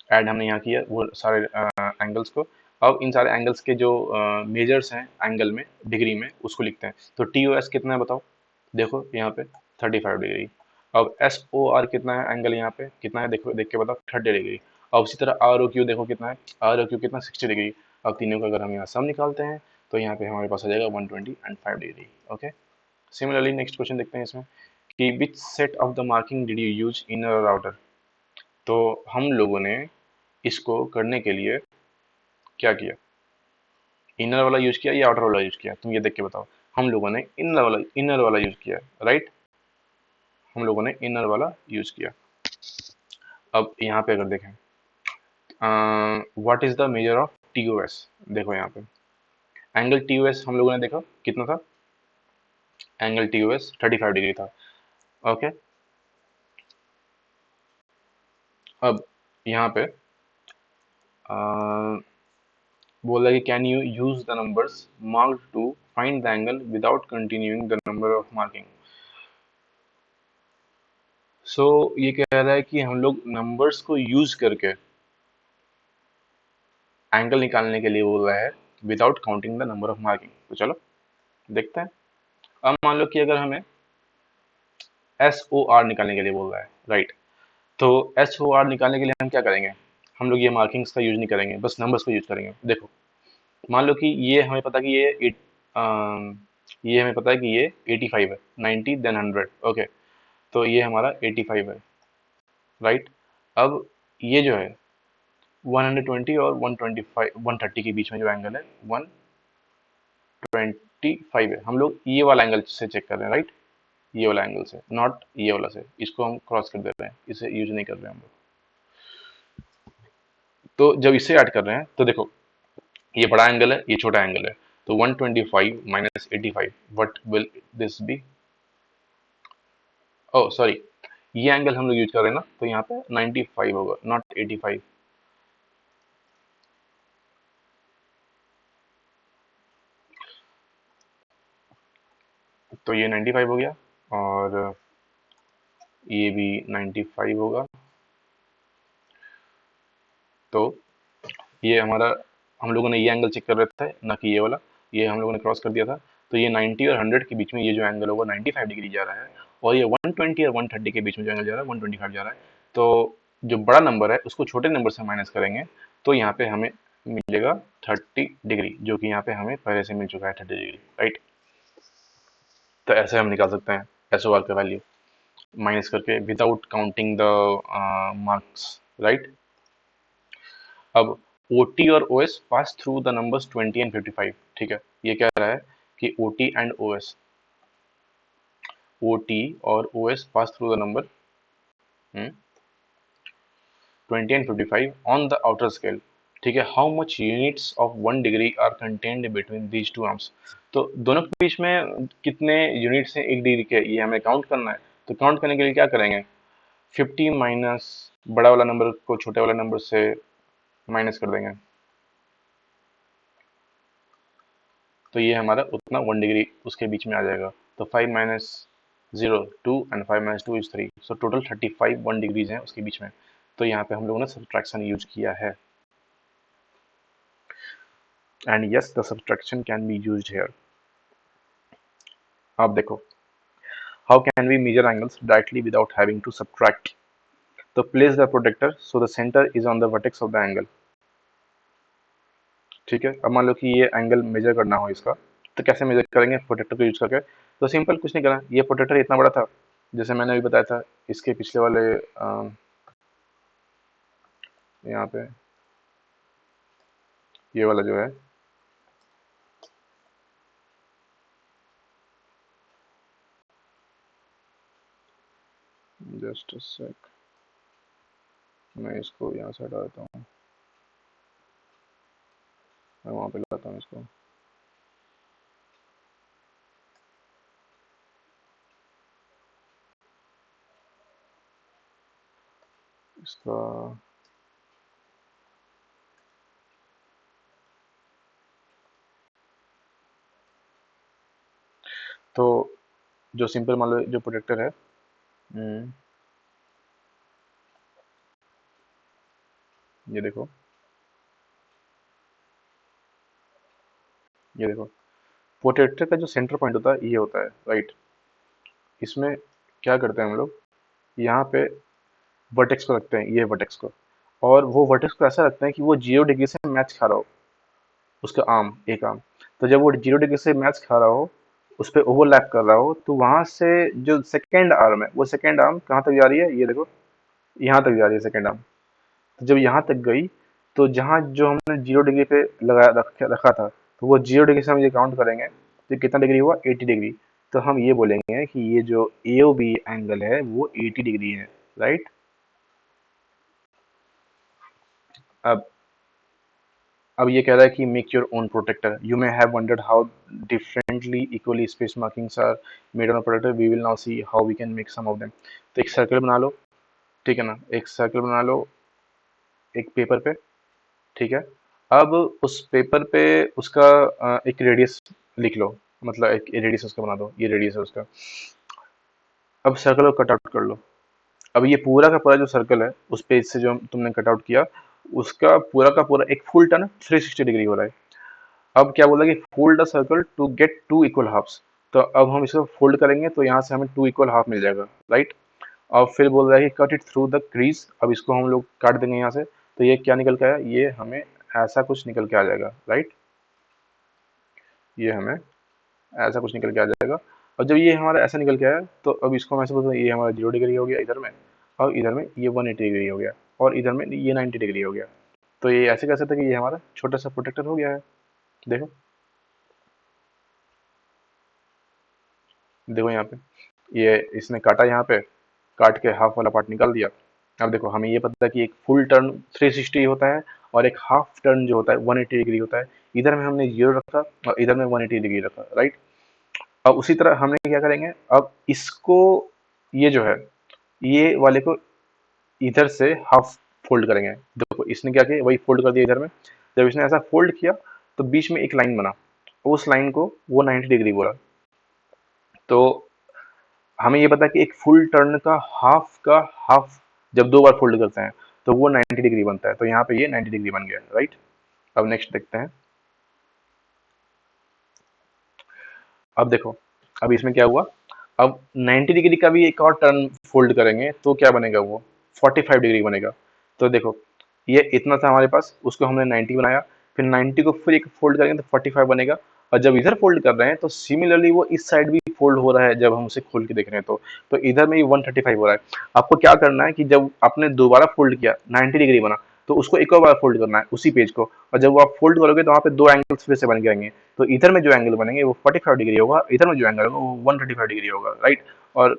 ऐड हमने यहाँ किया वो सारे एंगल्स को। अब इन सारे एंगल्स के जो मेजर्स हैं एंगल में डिग्री में उसको लिखते हैं। तो टी ओ एस कितना है बताओ? देखो यहाँ पे 35 डिग्री। अब एस ओ आर कितना है एंगल, यहाँ पे कितना है देखो, देख के बताओ 30 डिग्री। अब उसी तरह आर ओ क्यू देखो कितना है, आर ओ क्यू कितना 60 डिग्री। अब तीनों का अगर हम यहाँ सम निकालते हैं तो यहाँ पे हमारे पास आ जाएगा 125 degree. Okay, similarly next question देखते हैं इसमें कि which set of the marking did you use inner और आउटर? तो हम लोगों ने इसको करने के लिए क्या किया? इनर वाला यूज किया या आउटर वाला यूज किया? तुम ये देख के बताओ। हम लोगों ने इनर वाला यूज किया, राइट। हम लोगों ने इनर वाला यूज किया। अब यहाँ पे अगर देखें what is the measure of TOS। देखो यहाँ पे एंगल TOS हम लोगों ने देखा कितना था, एंगल TOS 35 डिग्री था। ओके, अब यहाँ पे बोला कि can you use the numbers marked to find the angle without continuing the number of marking. So ये कह रहा है कि हम लोग नंबर्स को यूज करके एंगल निकालने के लिए बोल रहा है without counting the number of marking. तो चलो देखते हैं। अब मान लो कि अगर हमें SOR निकालने के लिए बोल रहा है, राइट, तो SOR निकालने के लिए हम क्या करेंगे, हम लोग ये मार्किंग्स का यूज नहीं करेंगे, बस नंबर्स को यूज करेंगे। देखो मान लो कि ये हमें पता कि ये हमें पता है कि ये 85 है, 90 देन 100। ओके, तो ये हमारा 85 है, राइट। अब ये जो है 120 और 125 130 के बीच में जो एंगल है 125 है, हम लोग ये वाला एंगल से चेक कर रहे हैं, राइट, ये वाला एंगल से, नॉट ये वाला से। इसको हम क्रॉस कर दे रहे हैं, इसे यूज नहीं कर रहे हैं हम लोग। तो जब इसे ऐड कर रहे हैं तो देखो ये बड़ा एंगल है, ये छोटा एंगल है, तो 125 minus 85 what will this be. Oh sorry, ये एंगल हम लोग यूज कर रहे हैं ना, तो यहाँ पे 95 होगा, नॉट 85। तो ये 95 हो गया और ये भी 95 होगा। तो ये हमारा, हम लोगों ने ये एंगल चेक कर रहे थे ना कि ये वाला, ये हम लोगों ने क्रॉस कर दिया था। तो ये 90 और 100 के बीच में ये जो एंगल होगा 95 डिग्री जा रहा है, और ये 120 और 130 के बीच में जो एंगल जा रहा है 125 जा रहा है। तो जो बड़ा नंबर है उसको छोटे नंबर से माइनस करेंगे, तो यहाँ पे हमें मिलेगा 30 डिग्री, जो कि यहाँ पे हमें पहले से मिल चुका है 30 डिग्री, राइट। तो ऐसे हम निकाल सकते हैं SOR का वैल्यू माइनस करके without counting the marks, right. अब OT और OS pass through the numbers 20 and 55। ठीक है, ये कह रहा है कि OT एंड OT और OS pass through the number 20 and 55 on the outer scale. ठीक है, how much units of 1 degree are contained between these two arms. तो दोनों के बीच में कितने यूनिट्स हैं 1 डिग्री के, ये हमें काउंट करना है। तो काउंट करने के लिए क्या करेंगे, 50 माइनस बड़ा वाला नंबर को छोटे वाले नंबर से माइनस कर देंगे, तो ये हमारा उतना 1 डिग्री उसके बीच में आ जाएगा। तो 5 minus 0 2 and 5 minus 2 is 3, so total 35 1 degrees हैं उसके बीच में। तो यहाँ पे हम लोगों ने सब्ट्रैक्शन यूज किया है, and yes the subtraction can be used here. अब देखो, how can we measure angles directly without having to subtract. तो place the protractor so the centre is on the vertex of the angle. ठीक है, अब मान लो कि ये angle measure करना हो इसका, तो कैसे मेजर करेंगे, प्रोटेक्टर को यूज करके। तो सिंपल, कुछ नहीं करना, ये प्रोटेक्टर इतना बड़ा था जैसे मैंने अभी बताया था, इसके पिछले वाले यहाँ पे ये वाला जो है, जस्ट अ सेक, मैं इसको यहाँ से हटा देता हूँ, मैं वहाँ पे लाता हूँ इसको। इसका तो जो सिंपल मान लो जो प्रोटेक्टर है, ये देखो, ये देखो, प्रोटेक्टर का जो सेंटर पॉइंट होता है ये होता है, राइट। इसमें क्या करते हैं हम लोग, यहाँ पे वर्टेक्स को रखते हैं, ये वर्टेक्स को, और वो वर्टेक्स को ऐसा रखते हैं कि वो 0 डिग्री से मैच खा रहा हो, उसका आर्म, एक आर्म। तो जब वो 0 डिग्री से मैच खा रहा हो, उस पर ओवरलैप कर रहा हो, तो वहां से जो सेकेंड आर्म है, वो सेकेंड आर्म कहाँ तक जा रही है, ये देखो, यहाँ तक जा रही है सेकेंड आर्म। तो जब यहाँ तक गई, तो जहाँ जो हमने 0 डिग्री पे रखा था, तो वो 0 डिग्री से हम ये काउंट करेंगे, तो कितना डिग्री हुआ, 80 डिग्री। तो हम ये बोलेंगे कि ये जो AOB एंगल है वो 80 डिग्री है, राइट। अब अब ये कह रहा है कि make your own protractor, you may have wondered how differently equally space markings are made on a protractor, we will now see how we can make some of them. तो एक सर्कल बना लो, ठीक है ना, एक सर्कल बना लो एक paper पे, ठीक है। अब उस पेपर पे उसका एक रेडियस लिख लो, मतलब एक रेडियस उसका बना दो, ये रेडियस है उसका। अब सर्कल को कट आउट कर लो। अब ये पूरा का पूरा जो सर्कल है उस पेज से जो तुमने कट आउट किया, उसका पूरा का पूरा एक फुल टर्न 360 डिग्री हो रहा है। अब क्या बोला कि fold the circle to get two equal halves. तो अब हम इसको फोल्ड करेंगे तो यहाँ से हमें टू इक्वल हाफ मिल जाएगा, राइट। अब फिर बोल रहा है कि cut it through the crease, अब इसको हम लोग काट देंगे यहाँ से, तो ये क्या निकल के आया, ये हमें ऐसा कुछ निकल के आ जाएगा, राइट। ये हमें ऐसा कुछ निकल के आ जाएगा। और जब ये हमारा ऐसा निकल के आया तो अब इसको हम ऐसे बोलते हैं ये हमारा 0 डिग्री हो गया इधर में, और इधर में ये 180 डिग्री हो गया, और इधर में ये 90 डिग्री हो गया। तो ये ऐसे कह सकते हैं कि ये हमारा छोटा सा प्रोटेक्टर हो गया है। देखो, देखो यहाँ पे ये इसने काटा, यहाँ पे काट के हाफ वाला पार्ट निकाल दिया। अब देखो हमें ये पता है कि एक फुल टर्न 360 होता है, और एक हाफ टर्न जो होता है 180 डिग्री होता है। इधर में हमने 0 रखा और इधर में 180 डिग्री रखा, राइट। अब उसी तरह हमने क्या करेंगे, अब इसको, ये जो है, ये वाले को इधर से हाफ फोल्ड करेंगे। देखो इसने क्या किया, वही फोल्ड कर दिया इधर में। जब इसने ऐसा फोल्ड किया तो बीच में एक लाइन बना, उस लाइन को वो 90 डिग्री बोला। तो हमें ये पता है कि एक फुल टर्न का हाफ जब दो बार फोल्ड करते हैं तो वो 90 डिग्री बनता है। तो यहाँ पे ये 90 डिग्री बन गया, राइट। अब नेक्स्ट देखते हैं। अब देखो, अब इसमें क्या हुआ, अब 90 डिग्री का भी एक और टर्न फोल्ड करेंगे तो क्या बनेगा, वो 45 डिग्री बनेगा। तो देखो ये इतना था हमारे पास, उसको हमने 90 बनाया, फिर 90 को फिर एक फोल्ड करेंगे तो 45 बनेगा। और जब इधर फोल्ड कर रहे हैं तो सिमिलरली वो इस साइड भी फोल्ड हो रहा है, जब हम उसे खोल के देख रहे हैं तो इधर में भी 135 हो रहा है। आपको क्या करना है कि जब आपने दोबारा फोल्ड किया 90 डिग्री बना, तो उसको एक और बार फोल्ड करना है उसी पेज को, और जब वो आप फोल्ड करोगे तो वहाँ पे दो एंगल्स फिर से बन जाएंगे। तो इधर में जो एंगल बनेंगे वो 45 डिग्री होगा, इधर में जो एंगल होगा वो 135 डिग्री होगा, राइट। और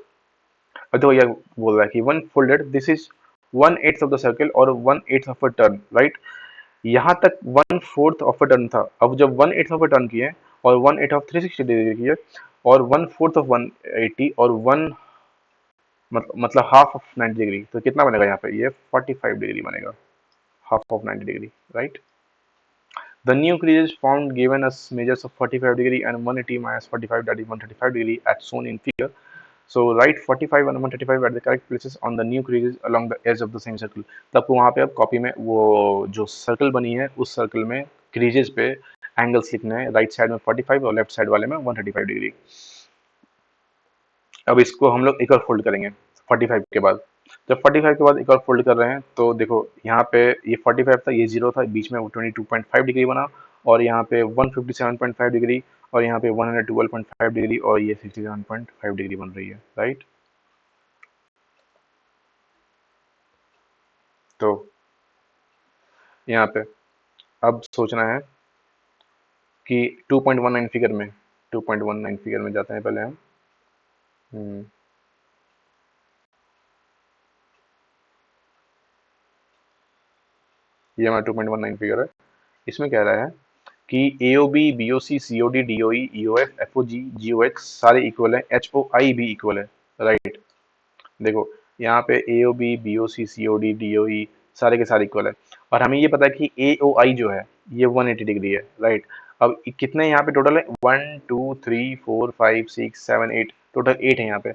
तो यह बोल रहा है कि one folded this is 1/8 of the circle और 1/8 ऑफ अ टर्न, राइट। यहाँ तक 1/4 ऑफ अ टर्न था। अब जब 1/8 ऑफ अ टर्न किए और 1/8 ऑफ 360 डिग्री किए और 1/4 ऑफ 180 और वन मतलब हाफ ऑफ 90 डिग्री, तो कितना बनेगा यहाँ पे, ये 45 डिग्री बनेगा, half of 90 degree, right. The new creases found given us measures of 45 degree and 180 minus 45, that is 135 degree as shown in figure. So write 45 and 135 at the correct places on the new creases along the edge of the same circle. तो आपको वहाँ पे अब copy में वो जो circle बनी है उस सर्कल में क्रीजेस पे एंगल्स लिखने हैं, राइट साइड में 45 और लेफ्ट साइड वाले में 135 डिग्री। अब इसको हम लोग एक और फोल्ड करेंगे 45 के बाद। जब 45 के बाद एक और फोल्ड कर रहे हैं तो देखो यहाँ पे ये 45 था, ये 0 था, बीच में वो 22.5 डिग्री बना, और यहाँ पे 157.5 डिग्री, और यहाँ पे 112.5 डिग्री, और ये 67.5 डिग्री बन रही है, राइट। तो यहाँ पे अब सोचना है कि 2.19 फिगर में, 2.19 फिगर में जाते हैं पहले हम। हम्म, ये हमारा 2.19 फिगर है। इसमें कह रहा है कि ए ओ बी, बी ओ सी, सी ओ डी, डी ओ ई, ई ओ एफ, एफ ओ जी, जी ओ एक्स सारे इक्वल है, एच ओ आई भी इक्वल है, राइट। देखो यहाँ पे ए ओ बी, बी ओ सी, सी ओ डी, डी ओ ई सारे के सारे इक्वल है, और हमें ये पता है कि ए ओ आई जो है ये 180 डिग्री है, राइट। अब कितने यहाँ पे टोटल है, 1 2 3 4 5 6 7 8, टोटल 8 है यहाँ पे।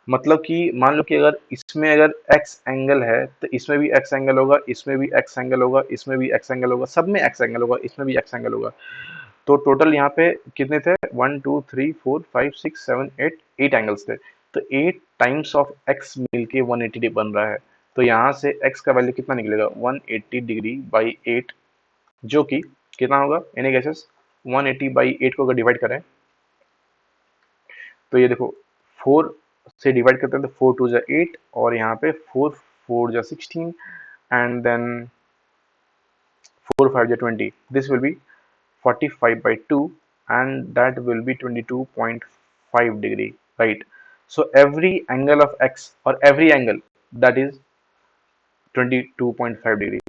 मतलब कि मान लो कि अगर इसमें अगर एक्स एंगल है तो इसमें भी एक्स एंगल होगा, इसमें भी एक्स एंगल होगा, इसमें भी एक्स एंगल होगा, सब में एक्स एंगल होगा, इसमें भी एक्स एंगल होगा। तो टोटल यहाँ पे कितने थे, 1 2 3 4 5 6 7 8, 8 एंगल्स थे। तो 8 टाइम्स ऑफ एक्स मिलके 180 बन रहा है। तो यहाँ से एक्स का वैल्यू कितना निकलेगा, 180 डिग्री बाई 8, जो कि कितना होगा, एनी गेसेस, 180 बाई 8 को अगर डिवाइड करें तो ये देखो 4 से डिवाइड करते हैं तो 4 2 जा 8, और यहाँ पे 4 4 जा 16, एंड देन 4 5 जा 20, this will be 45 by 2, and that will be 22.5 degree, right. So every angle of x, or every angle, that is 22.5 degree,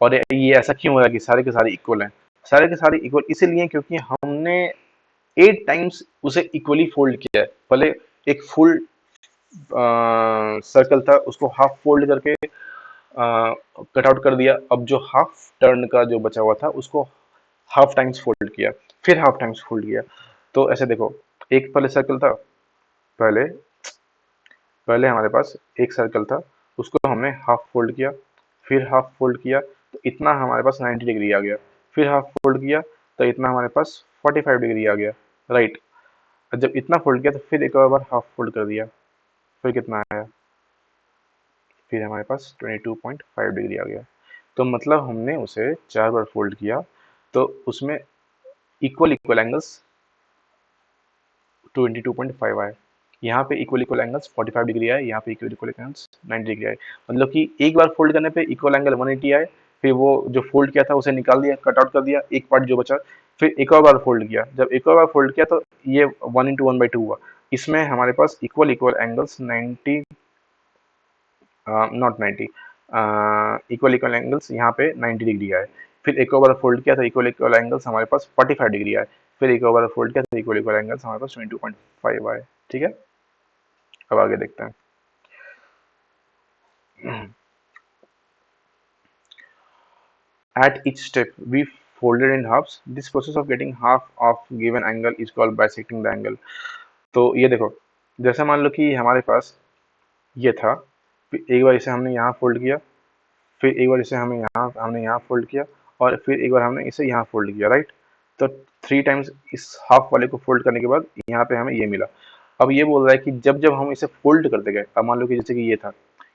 और ये ऐसा क्यों हो रहा है कि सारे के सारे इक्वल हैं? सारे के सारे इक्वल इसीलिए क्योंकि हमने 8 टाइम्स उसे इक्वली फोल्ड किया है। पहले एक फुल सर्कल था, उसको हाफ फोल्ड करके कट आउट कर दिया। अब जो हाफ टर्न का जो बचा हुआ था उसको हाफ टाइम्स फोल्ड किया, फिर हाफ टाइम्स फोल्ड किया। तो ऐसे देखो, एक पहले सर्कल था, पहले पहले हमारे पास एक सर्कल था, उसको हमने हाफ फोल्ड किया, फिर हाफ फोल्ड किया, तो इतना हमारे पास 90 डिग्री आ गया। फिर हाफ फोल्ड किया तो इतना हमारे पास 45 डिग्री आ गया, राइट। और जब इतना फोल्ड किया तो फिर एक और बार हाफ फोल्ड कर दिया, फिर कितना आया, फिर हमारे पास 22.5 डिग्री आ गया। तो मतलब हमने उसे 4 बार फोल्ड किया, तो उसमें इक्वल इक्वल एंगल्स 22.5 आए। यहाँ पे इक्वल इक्वल एंगल्स 45 डिग्री आए, यहाँ पे इक्वल इक्वल एंगल्स 90 डिग्री आए। मतलब कि एक बार फोल्ड करने पे इक्वल एंगल 180 आए, फिर वो जो फोल्ड किया था उसे निकाल दिया, कट आउट कर दिया, एक पार्ट जो बचा, फिर एक और बार फोल्ड किया। जब एक और बार फोल्ड किया तो ये 1 into 1/2 हुआ। इसमें हमारे पास equal equal angles 90, not 90, equal equal angles यहाँ पे 90 डिग्री आए। फिर एक और बार फोल्ड किया तो इक्वल इक्वल एंगल्स हमारे पास 45 डिग्री आए। फिर एक और बार फोल्ड किया तो इक्वल इक्वल एंगल्स हमारे पास 22.5 आए। ठीक है, अब आगे देखते हैं। At each step, we folded in halves. This process of getting half of given angle is called bisecting the angle. तो ये देखो, जैसे मान लो कि हमारे पास ये था, फिर एक बार इसे हमने यहाँ फोल्ड किया, फिर एक बार इसे हमने यहाँ फोल्ड किया, और फिर एक बार हमने इसे यहाँ फोल्ड किया, राइट। तो 3 टाइम्स इस हाफ वाले को फोल्ड करने के बाद यहाँ पे हमें ये मिला। अब ये बोल रहा है कि जब जब हम इसे फोल्ड करते गए, अब मान लो कि जैसे कि ये था,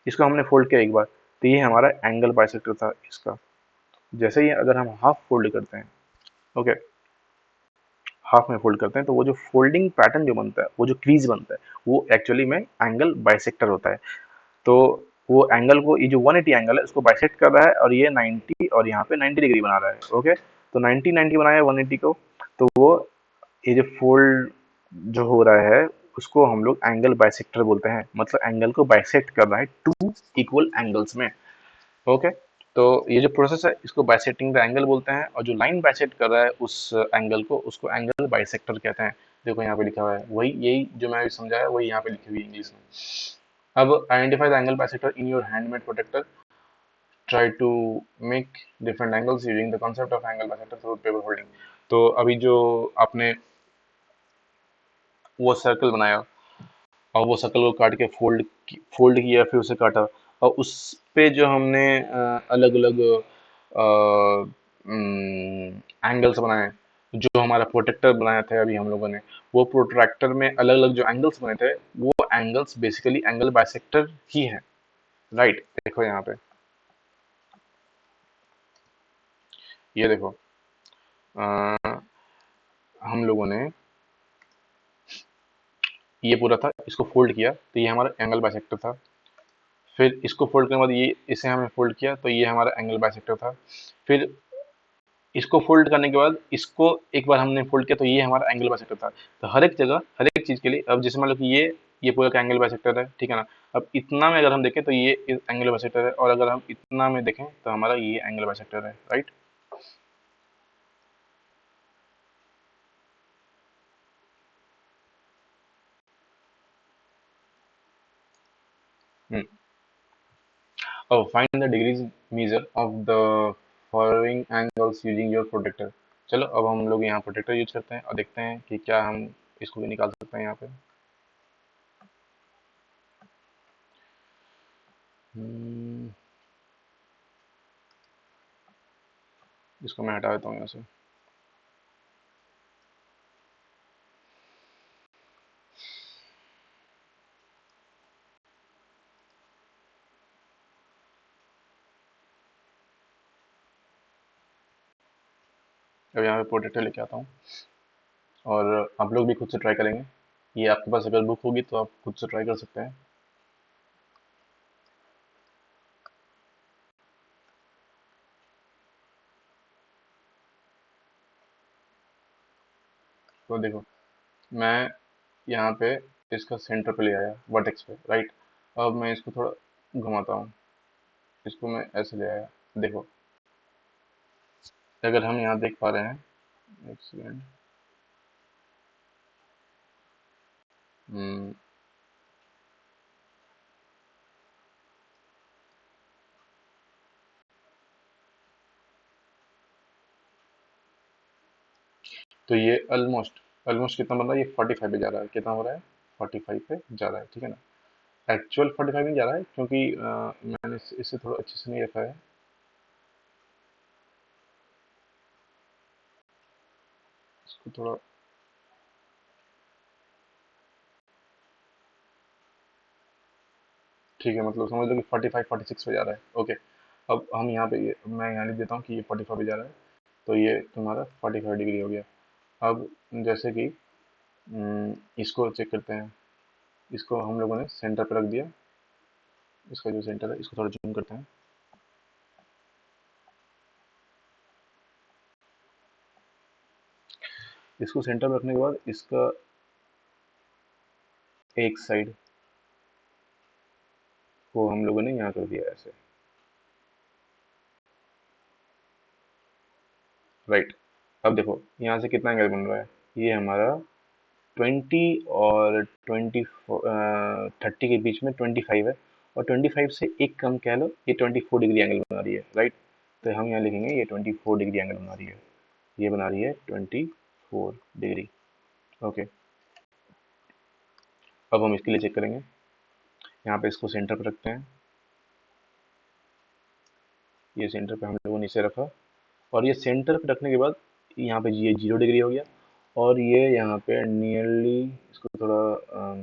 इसको हमने फोल्ड किया एक बार, तो ये हमारा एंगल बाइसेक्टर था इसका। जैसे ही अगर हम हाफ फोल्ड करते हैं, ओके, हाफ में फोल्ड करते हैं, तो वो जो फोल्डिंग पैटर्न जो बनता है, वो जो क्रीज बनता है, वो एक्चुअली में एंगल बाइसेक्टर होता है। तो वो एंगल को, ये जो 180 एंगल है उसको बाइसेक्ट कर रहा है, और ये 90 और यहाँ पे 90 डिग्री बना रहा है। ओके, तो 90 90 बनाया 180 को, तो वो ये जो फोल्ड जो हो रहा है उसको हम लोग एंगल बाइसेक्टर बोलते हैं। मतलब एंगल को बाइसेक्ट कर रहा है टू इक्वल एंगल्स में। ओके, तो ये जो प्रोसेस है इसको बाइसेक्टिंग द एंगल बोलते हैं, और जो लाइन बाइसेक्ट कर रहा है उस एंगल को, उसको एंगल बाइसेक्टर कहते हैं। देखो यहाँ पे लिखा हुआ है, वही यही जो मैं अभी समझाया वही यहाँ पे लिखी हुई है इंग्लिश में। अब identify the angle bisector in your handmade protractor, try to make different angles using the concept of angle bisector through paper holding. तो अभी जो आपने वो सर्कल बनाया, और वो सर्कल को काट के फोल्ड किया, फिर उसे काटा, और उस पे जो हमने अलग अलग एंगल्स बनाए, जो हमारा प्रोटेक्टर बनाया था अभी हम लोगों ने, वो प्रोट्रैक्टर में अलग अलग जो एंगल्स बने थे, वो एंगल्स बेसिकली एंगल बाइसेक्टर ही है, राइट। देखो यहाँ पे, ये देखो, अ, हम लोगों ने ये पूरा था, इसको फोल्ड किया तो ये हमारा एंगल बाइसेक्टर था। फिर इसको फोल्ड करने के बाद ये इसे हमने फोल्ड किया तो ये हमारा एंगल बाइसेक्टर था। फिर इसको फोल्ड करने के बाद इसको एक बार हमने फोल्ड किया तो ये हमारा एंगल बाइसेक्टर था। तो हर एक जगह, हर एक चीज के लिए, अब जैसे मान लो कि ये पूरा का एंगल बाइसेक्टर है, ठीक है ना। अब इतना में अगर हम देखें तो ये एंगल बाइसेक्टर है, और अगर हम इतना में देखें तो हमारा ये एंगल बाइसेक्टर है, right. Oh, find the degrees measure of the following angles using your protector। चलो अब हम लोग यहाँ प्रोटेक्टर यूज करते हैं और देखते हैं कि क्या हम इसको भी निकाल सकते हैं यहाँ पे। हम्म, इसको मैं हटा देता हूँ यहाँ से। अब यहाँ पे प्रोटेक्टर लेके आता हूँ, और आप लोग भी खुद से ट्राई करेंगे। ये आपके पास अगर बुक होगी तो आप खुद से ट्राई कर सकते हैं। तो देखो, मैं यहाँ पे इसका सेंटर पे ले आया वर्टेक्स पे, राइट। अब मैं इसको थोड़ा घुमाता हूँ, इसको मैं ऐसे ले आया, देखो। अगर हम यहाँ देख पा रहे हैं, एक सेकेंड। हम्म, तो ये ऑलमोस्ट ऑलमोस्ट कितना बन रहा है, ये 45 पे जा रहा है। कितना हो रहा है, 45 पे जा रहा है, ठीक है ना। एक्चुअल 45 नहीं जा रहा है, क्योंकि मैंने इसे थोड़ा अच्छे से नहीं रखा है। इसको थोड़ा, ठीक है, मतलब समझ लो कि 45 46 पे जा रहा है, ओके। अब हम यहाँ पे मैं यहाँ लिख देता हूँ कि ये 45 पे जा रहा है, तो ये तुम्हारा 45 डिग्री हो गया। अब जैसे कि इसको चेक करते हैं। इसको हम लोगों ने सेंटर पर रख दिया। इसका जो सेंटर है, इसको थोड़ा जूम करते हैं। इसको सेंटर में रखने के बाद इसका एक साइड को हम लोगों ने यहाँ कर दिया ऐसे, राइट। अब देखो यहाँ से कितना एंगल बन रहा है, ये हमारा 20 और 30 के बीच में 25 है, और 25 से एक कम कह लो, ये 24 डिग्री एंगल बना रही है, राइट। तो हम यहाँ लिखेंगे ये 24 डिग्री एंगल बना रही है, ये बना रही है 24 डिग्री, ओके। अब हम इसके लिए चेक करेंगे। यहाँ पे इसको सेंटर पर रखते हैं। ये सेंटर पे हम लोगों ने इसे रखा, और ये सेंटर पे रखने के बाद यहाँ पे ये 0 डिग्री हो गया, और ये यहाँ पे नियरली, इसको थोड़ा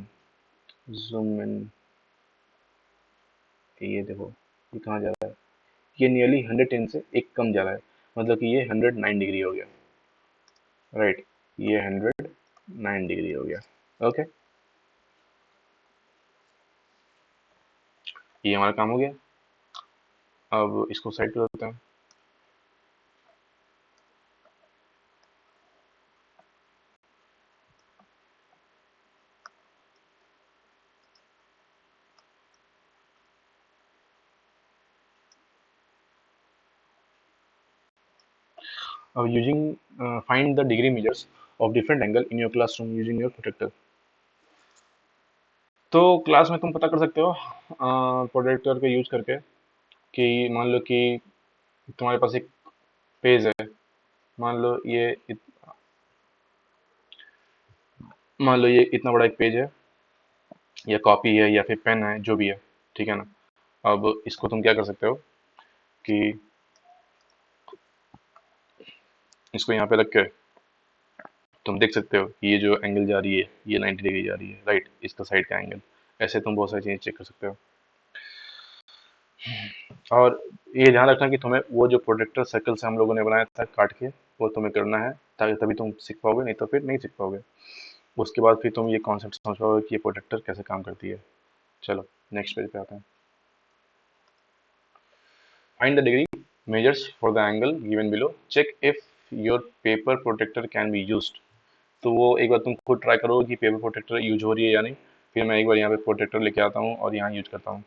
जूम इन, ये देखो ये कहाँ जा रहा है, ये नियरली 110 से एक कम जा रहा है, मतलब कि ये 109 डिग्री हो गया, राइट। ये 109 डिग्री हो गया, ओके। ये हमारा काम हो गया। अब इसको साइड कर देते हैं। अब using find the degree measures of different angle in your classroom using your protractor. तो क्लास में तुम पता कर सकते हो प्रोटेक्टर का यूज करके, कि मान लो कि तुम्हारे पास एक पेज है। मान लो ये मान लो ये इतना बड़ा एक पेज है, या कॉपी है, या फिर पेन है, जो भी है, ठीक है ना। अब इसको तुम क्या कर सकते हो कि इसको यहाँ पे रख के तुम देख सकते हो कि ये जो एंगल जा रही है, ये 90 डिग्री जा रही है, राइट, इसका साइड का एंगल। ऐसे तुम बहुत सारी चीजें चेक कर सकते हो। और ये ध्यान रखना कि तुम्हें वो जो प्रोटेक्टर सर्कल से हम लोगों ने बनाया था काट के, वो तुम्हें करना है, ताकि तभी तुम सीख पाओगे, नहीं तो फिर नहीं सीख पाओगे। उसके बाद फिर तुम ये कॉन्सेप्ट समझ पाओगे कि ये प्रोटेक्टर कैसे काम करती है। चलो नेक्स्ट पेज पे आते हैं। Find the degree measures for the angle given below. Check if your paper protector can be used. तो वो एक बार तुम खुद ट्राई करो कि पेपर प्रोटेक्टर यूज हो रही है या नहीं। फिर मैं एक बार यहाँ पे प्रोटेक्टर लेके आता हूँ और यहाँ यूज करता हूँ।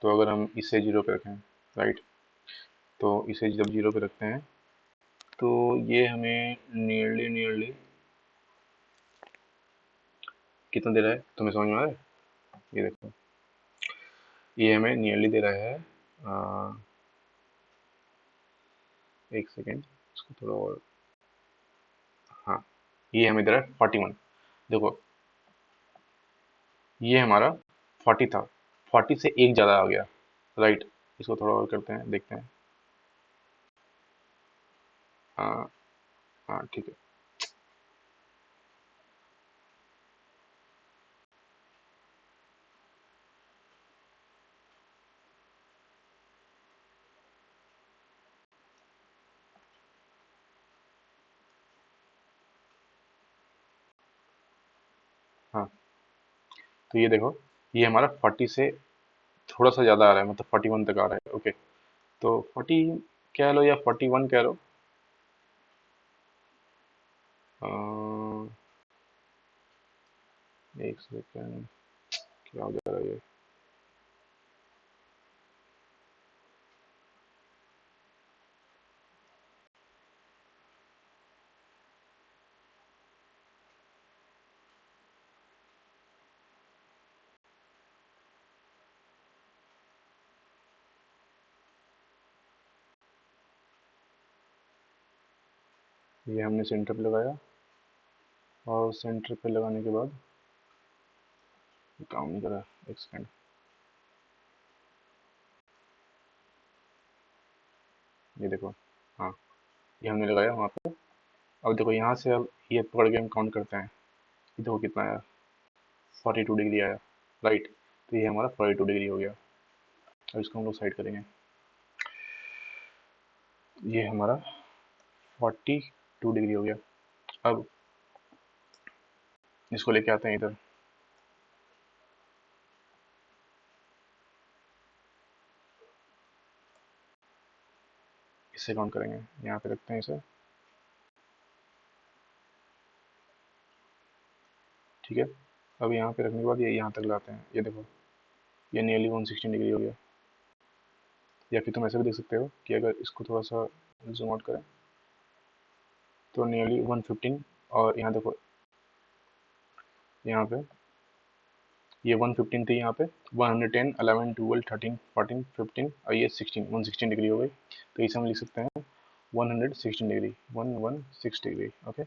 तो अगर हम इसे 0 पे रखें, राइट, तो इसे जब 0 पे रखते हैं, तो ये हमें नियरली नियरली कितना दे रहा है, तुम्हें समझ में आ रहा है? ये देखो, ये हमें नियरली दे रहा है, आ, एक सेकेंड, इसको थोड़ा और, हाँ, ये हमें दे रहा है 41। देखो ये हमारा 40 था, 40 से एक ज़्यादा आ गया, राइट। इसको थोड़ा और करते हैं, देखते हैं। हाँ, हाँ, ठीक है। हाँ, तो ये देखो, ये हमारा 40 से थोड़ा सा ज़्यादा आ रहा है, मतलब 41 तक आ रहा है, ओके। तो 40 कह लो या 41 कह लो, एक सेकेंड, क्या हो जा रहा है ये हमने सेंटर पे लगाया, और सेंटर पे लगाने के बाद काम नहीं कर रहा, एक सेकेंड। ये देखो, हाँ, ये हमने लगाया वहाँ पे। अब देखो यहाँ से, अब ये पकड़ के हम काउंट करते हैं। ये देखो कितना आया, 42 डिग्री आया, राइट। तो ये हमारा 42 डिग्री हो गया। अब इसको हम लोग साइड करेंगे। ये हमारा 42 डिग्री हो गया। अब इसको लेके आते हैं इधर। इससे काउंट करेंगे, यहाँ पे रखते हैं इसे, ठीक है। अब यहाँ पे रखने के बाद ये यहाँ तक लाते हैं। ये देखो, ये नियरली 116 डिग्री हो गया। या फिर तुम ऐसे भी देख सकते हो कि अगर इसको थोड़ा सा जूम आउट करें तो नियरली 115। और यहाँ देखो, यहाँ पे ये 115 थी, यहाँ पे 110, 11, 12, 13, 14, 15 और ये 16, 116 डिग्री हो गई। तो इसे हम लिख सकते हैं 116 डिग्री, 116 डिग्री। ओके।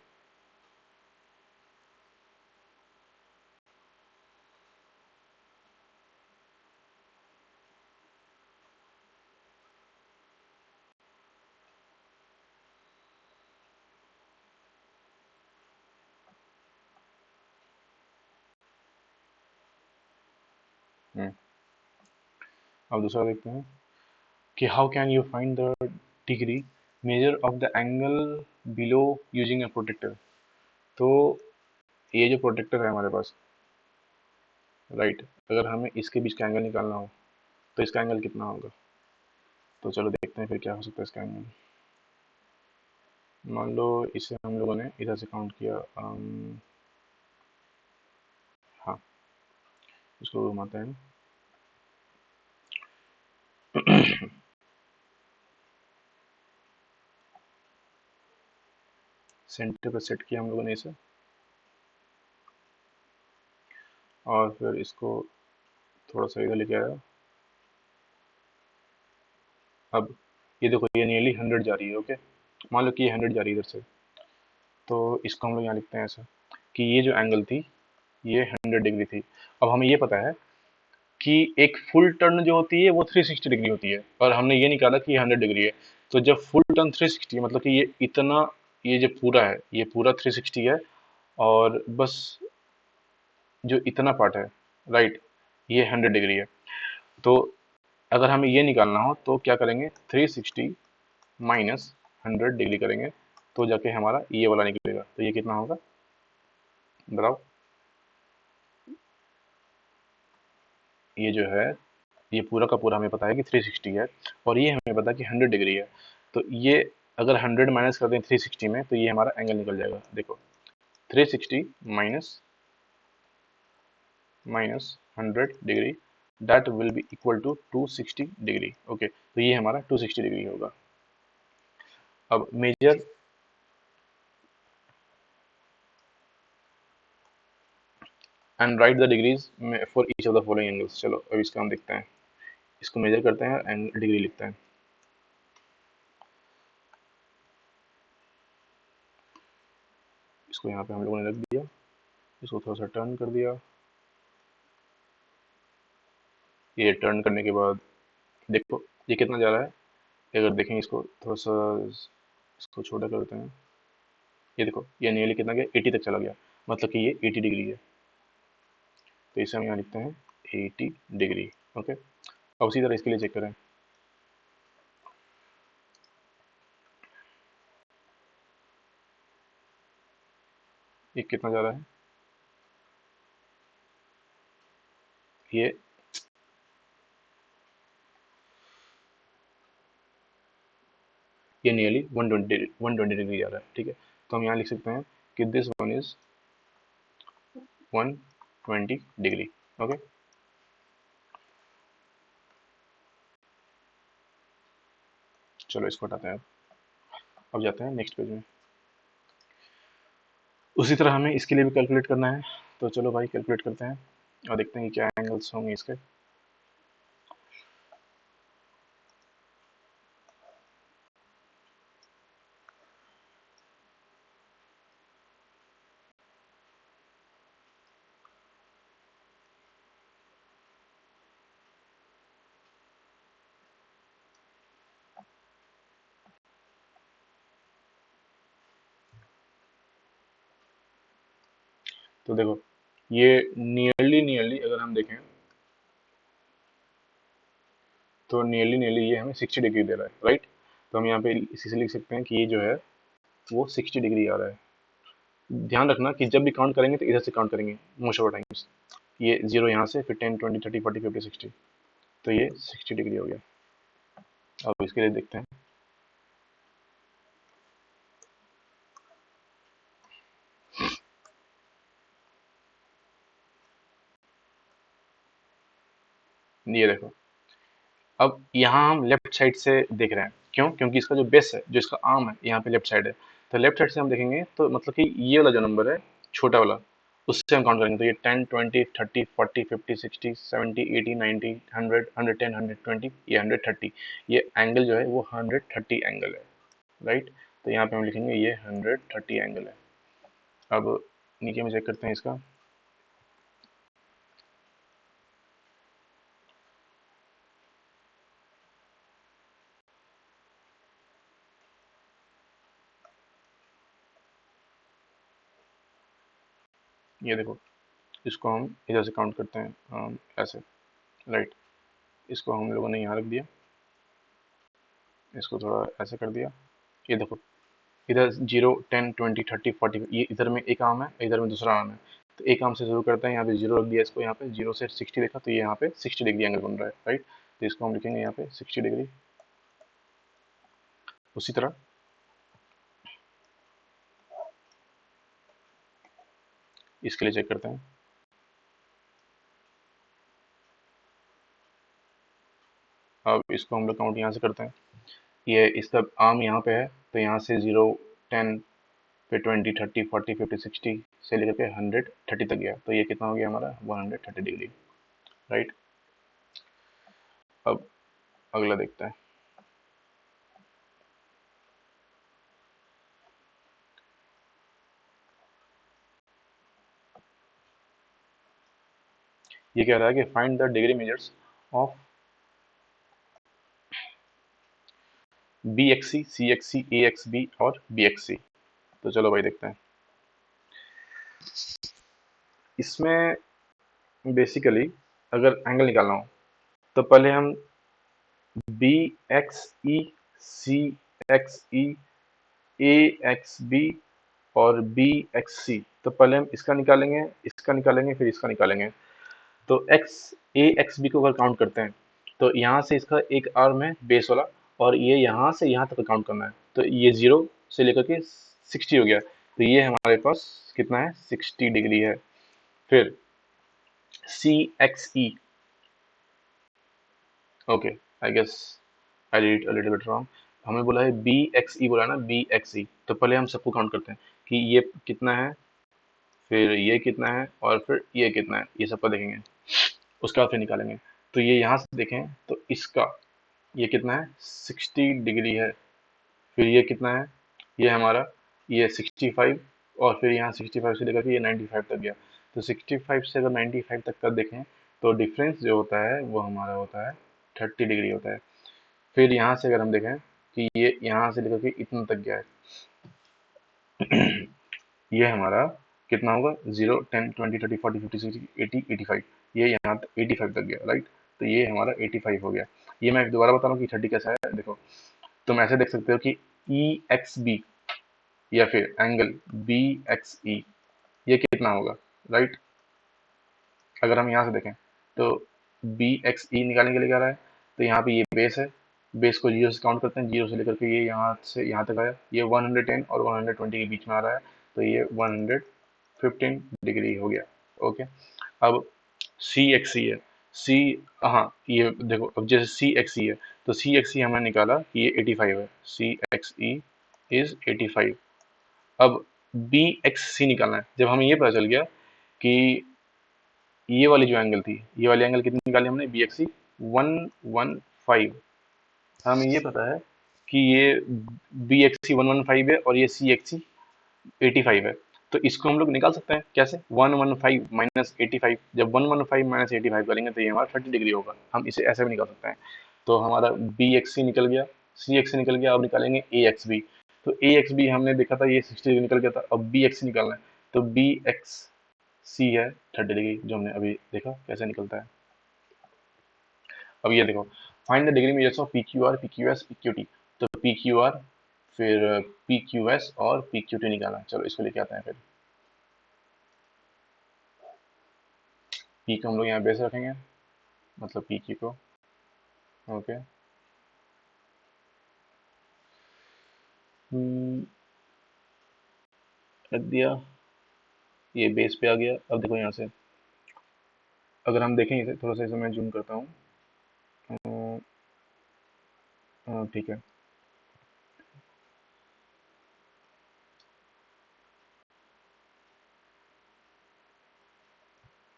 हम्म। अब दूसरा देखते हैं कि how can you find the degree measure of the angle below using a protractor. तो ये जो प्रोटेक्टर है हमारे पास, राइट, अगर हमें इसके बीच का एंगल निकालना हो तो इसका एंगल कितना होगा। तो चलो देखते हैं फिर क्या हो सकता है इसका एंगल। मान लो इसे हम लोगों ने इधर से काउंट किया, हाँ, इसको घुमाते हैं। सेंटर पे सेट किया हम लोगों ने इसे, और फिर इसको थोड़ा सा इधर लेके आया। अब ये देखो, ये नियरली 100 जा रही है। ओके, मान लो कि ये 100 जा रही है इधर से। तो इसको हम लोग यहाँ लिखते हैं ऐसा कि ये जो एंगल थी ये 100 डिग्री थी। अब हमें ये पता है कि एक फुल टर्न जो होती है वो 360 डिग्री होती है, और हमने ये निकाला कि ये 100 डिग्री है। तो जब फुल टर्न 360 है, मतलब कि ये इतना, ये जो पूरा है ये पूरा 360 है, और बस जो इतना पार्ट है, राइट, ये 100 डिग्री है। तो अगर हमें ये निकालना हो तो क्या करेंगे, 360 माइनस 100 डिग्री करेंगे, तो जाके हमारा ये वाला निकलेगा। तो ये कितना होगा बताओ। ये जो है, ये पूरा का पूरा हमें पता है कि 360 है, और ये हमें पता है कि 100 डिग्री है। तो ये अगर 100 माइनस कर दें 360 में, तो ये हमारा एंगल निकल जाएगा। देखो, 360 minus minus 100 degree, that will be equal to 260 degree. Okay, तो ये हमारा 260 डिग्री होगा। अब measure, and write the degrees for each of the following angles. चलो अब इसका हम देखते हैं, इसको मेजर करते हैं एंड डिग्री लिखते हैं। इसको यहाँ पे हम लोगों ने रख दिया, इसको थोड़ा सा टर्न कर दिया। ये टर्न करने के बाद देखो ये कितना जा रहा है। अगर देखें इसको थोड़ा सा, इसको छोटा करते हैं। ये देखो, ये नियरली कितना गया, 80 तक चला गया, मतलब कि ये 80 डिग्री है। तो इसे हम यहाँ लिखते हैं 80 डिग्री। ओके, अब उसी तरह इसके लिए चेक करें। ये कितना जा रहा है, ये ये नियरली 120 डिग्री जा रहा है। ठीक है, तो हम यहाँ लिख सकते हैं कि this one is 120 degree. Okay, चलो इसको हटाते हैं। अब जाते हैं नेक्स्ट पेज में। उसी तरह हमें इसके लिए भी कैलकुलेट करना है, तो चलो भाई कैलकुलेट करते हैं और देखते हैं कि क्या एंगल्स होंगे इसके। तो देखो, ये नियरली नियरली अगर हम देखें तो नियरली नियरली ये हमें 60 डिग्री दे रहा है, राइट। तो हम यहाँ पे इसी से लिख सकते हैं कि ये जो है वो 60 डिग्री आ रहा है। ध्यान रखना कि जब भी काउंट करेंगे तो इधर से काउंट करेंगे मोस्ट ऑफ द टाइम्स। ये 0 यहाँ से, फिर 10 20 30 40 50 60, तो ये 60 डिग्री हो गया। अब इसके लिए देखते हैं। ये देखो, अब यहाँ हम लेफ्ट साइड से देख रहे हैं, क्यों? क्योंकि इसका जो बेस है, जो इसका आर्म है, यहाँ पे लेफ्ट साइड है। तो लेफ्ट साइड से हम देखेंगे तो मतलब कि ये वाला जो नंबर है, छोटा वाला, उससे हम काउंट करेंगे तो ये 10 20 30 40 50 60 70 80 90 100 110 120, ये 130। ये एंगल जो है वो 130 एंगल है, राइट। तो यहाँ पे हम लिखेंगे ये 130 एंगल है। अब नीचे में चेक करते हैं इसका। ये देखो, इसको हम इधर से काउंट करते हैं, ऐसे, राइट। इसको हम लोगों ने यहाँ रख दिया, इसको थोड़ा ऐसे कर दिया। ये देखो, इधर 0 10 20 30 40, ये इधर में एक आर्म है, इधर में दूसरा आर्म है। तो एक आर्म से शुरू करते हैं, यहाँ पे 0 रख दिया इसको, यहाँ पे 0 से 60 देखा तो ये यहाँ पे 60 डिग्री एंगल बन रहा है, राइट। तो इसको हम लिखेंगे यहाँ पे 60 डिग्री। उसी तरह इसके लिए चेक करते हैं। अब इसको हम लोग काउंट यहाँ से करते हैं। ये इसका आर्म यहाँ पे है, तो यहाँ से 0 10 फिर 20 30 40 50 60 से लेकर के 130 तक गया, तो ये कितना हो गया हमारा 130 डिग्री, राइट। अब अगला देखते हैं। ये कह रहा है कि find the degree measures of B X C X C A X B और बी एक्स सी। तो चलो भाई देखते हैं। इसमें बेसिकली अगर एंगल निकालना हो तो पहले हम बी एक्स ई सी एक्स ई ए एक्स बी और बी एक्स सी, तो पहले हम इसका निकालेंगे, इसका निकालेंगे, फिर इसका निकालेंगे। तो एक्स ए एक्स बी को अगर काउंट करते हैं तो यहाँ से इसका एक आर्म है बेस वाला, और ये यहाँ से यहाँ तक काउंट करना है, तो ये 0 से लेकर के 60 हो गया। तो ये हमारे पास कितना है, 60 डिग्री है। फिर C X E, okay, I guess I did a little bit wrong. हमें बोला है बी एक्स ई, बोला है ना बी एक्स ई, तो पहले हम सबको काउंट करते हैं कि ये कितना है, फिर ये कितना है, और फिर ये कितना है, ये सबका देखेंगे। उसके बाद फिर निकालेंगे। तो ये यहाँ से देखें तो इसका ये कितना है, 60 डिग्री है। फिर ये कितना है, ये हमारा ये 65, और फिर यहाँ 65 से लेकर के ये 95 तक गया। तो 65 से अगर 95 तक का देखें तो डिफरेंस जो होता है वो हमारा होता है 30 डिग्री होता है। फिर यहाँ से अगर हम देखें कि ये यहाँ से लेकर के इतना तक गया है, ये हमारा कितना होगा, 0 10 20 30 40 50 60 80 85, ये यहाँ 85 तक गया, राइट। तो ये हमारा 85 हो गया। ये मैं दोबारा बता रहा हूँ कि 30 कैसा है। देखो, तुम ऐसे देख सकते हो कि ई एक्स बी या फिर एंगल बी एक्स ई, ये कितना होगा, राइट। अगर हम यहाँ से देखें तो बी एक्स ई निकालने के लिए क्या रहा है, तो यहाँ पे ये बेस है, बेस को 0 से काउंट करते हैं, 0 से लेकर के ये यहाँ से यहाँ तक आया, ये 110 और 120 के बीच में आ रहा है। तो ये 115 डिग्री हो गया। ओके, अब सी एक्स सी है, सी, हाँ ये देखो, अब जैसे सी एक्स ई है तो सी एक्स ई हमने निकाला कि ये 85 है, सी एक्स ई इज 85। अब बी एक्स सी निकालना है। जब हमें ये पता चल गया कि ये वाली जो एंगल थी, ये वाली एंगल कितनी निकाली हमने, बी एक्स सी 115, हमें ये पता है कि ये बी एक्स सी 115 है और ये सी एक्स सी 85 है। तो इसको हम लोग निकाल सकते हैं कैसे, 115 माइनस 85। जब 115 माइनस 85 करेंगे तो ये हमारा 30 डिग्री होगा। हम इसे ऐसे भी निकाल सकते हैं। तो हमारा बी एक्स सी निकल गया, सी एक्स सी निकल गया। अब निकालेंगे ए एक्स बी। तो ए एक्स बी हमने देखा था ये 60 डिग्री निकल गया था। अब बी एक्स सी निकालना है, तो बी एक्स सी है 30 डिग्री, जो हमने अभी देखा कैसे निकलता है। अब ये देखो, find the degree measures of P Q R, P Q S, P Q T. तो पी क्यू आर, फिर पी क्यू एस और पी क्यू टी निकालना है। चलो इसको लेके आते हैं। फिर पी को हम लोग यहाँ बेस रखेंगे, मतलब पी क्यू को। ओके, रख दिया, ये बेस पे आ गया। अब देखो यहाँ से अगर हम देखें इसे थोड़ा सा, इसे मैं जूम करता हूँ। ठीक है,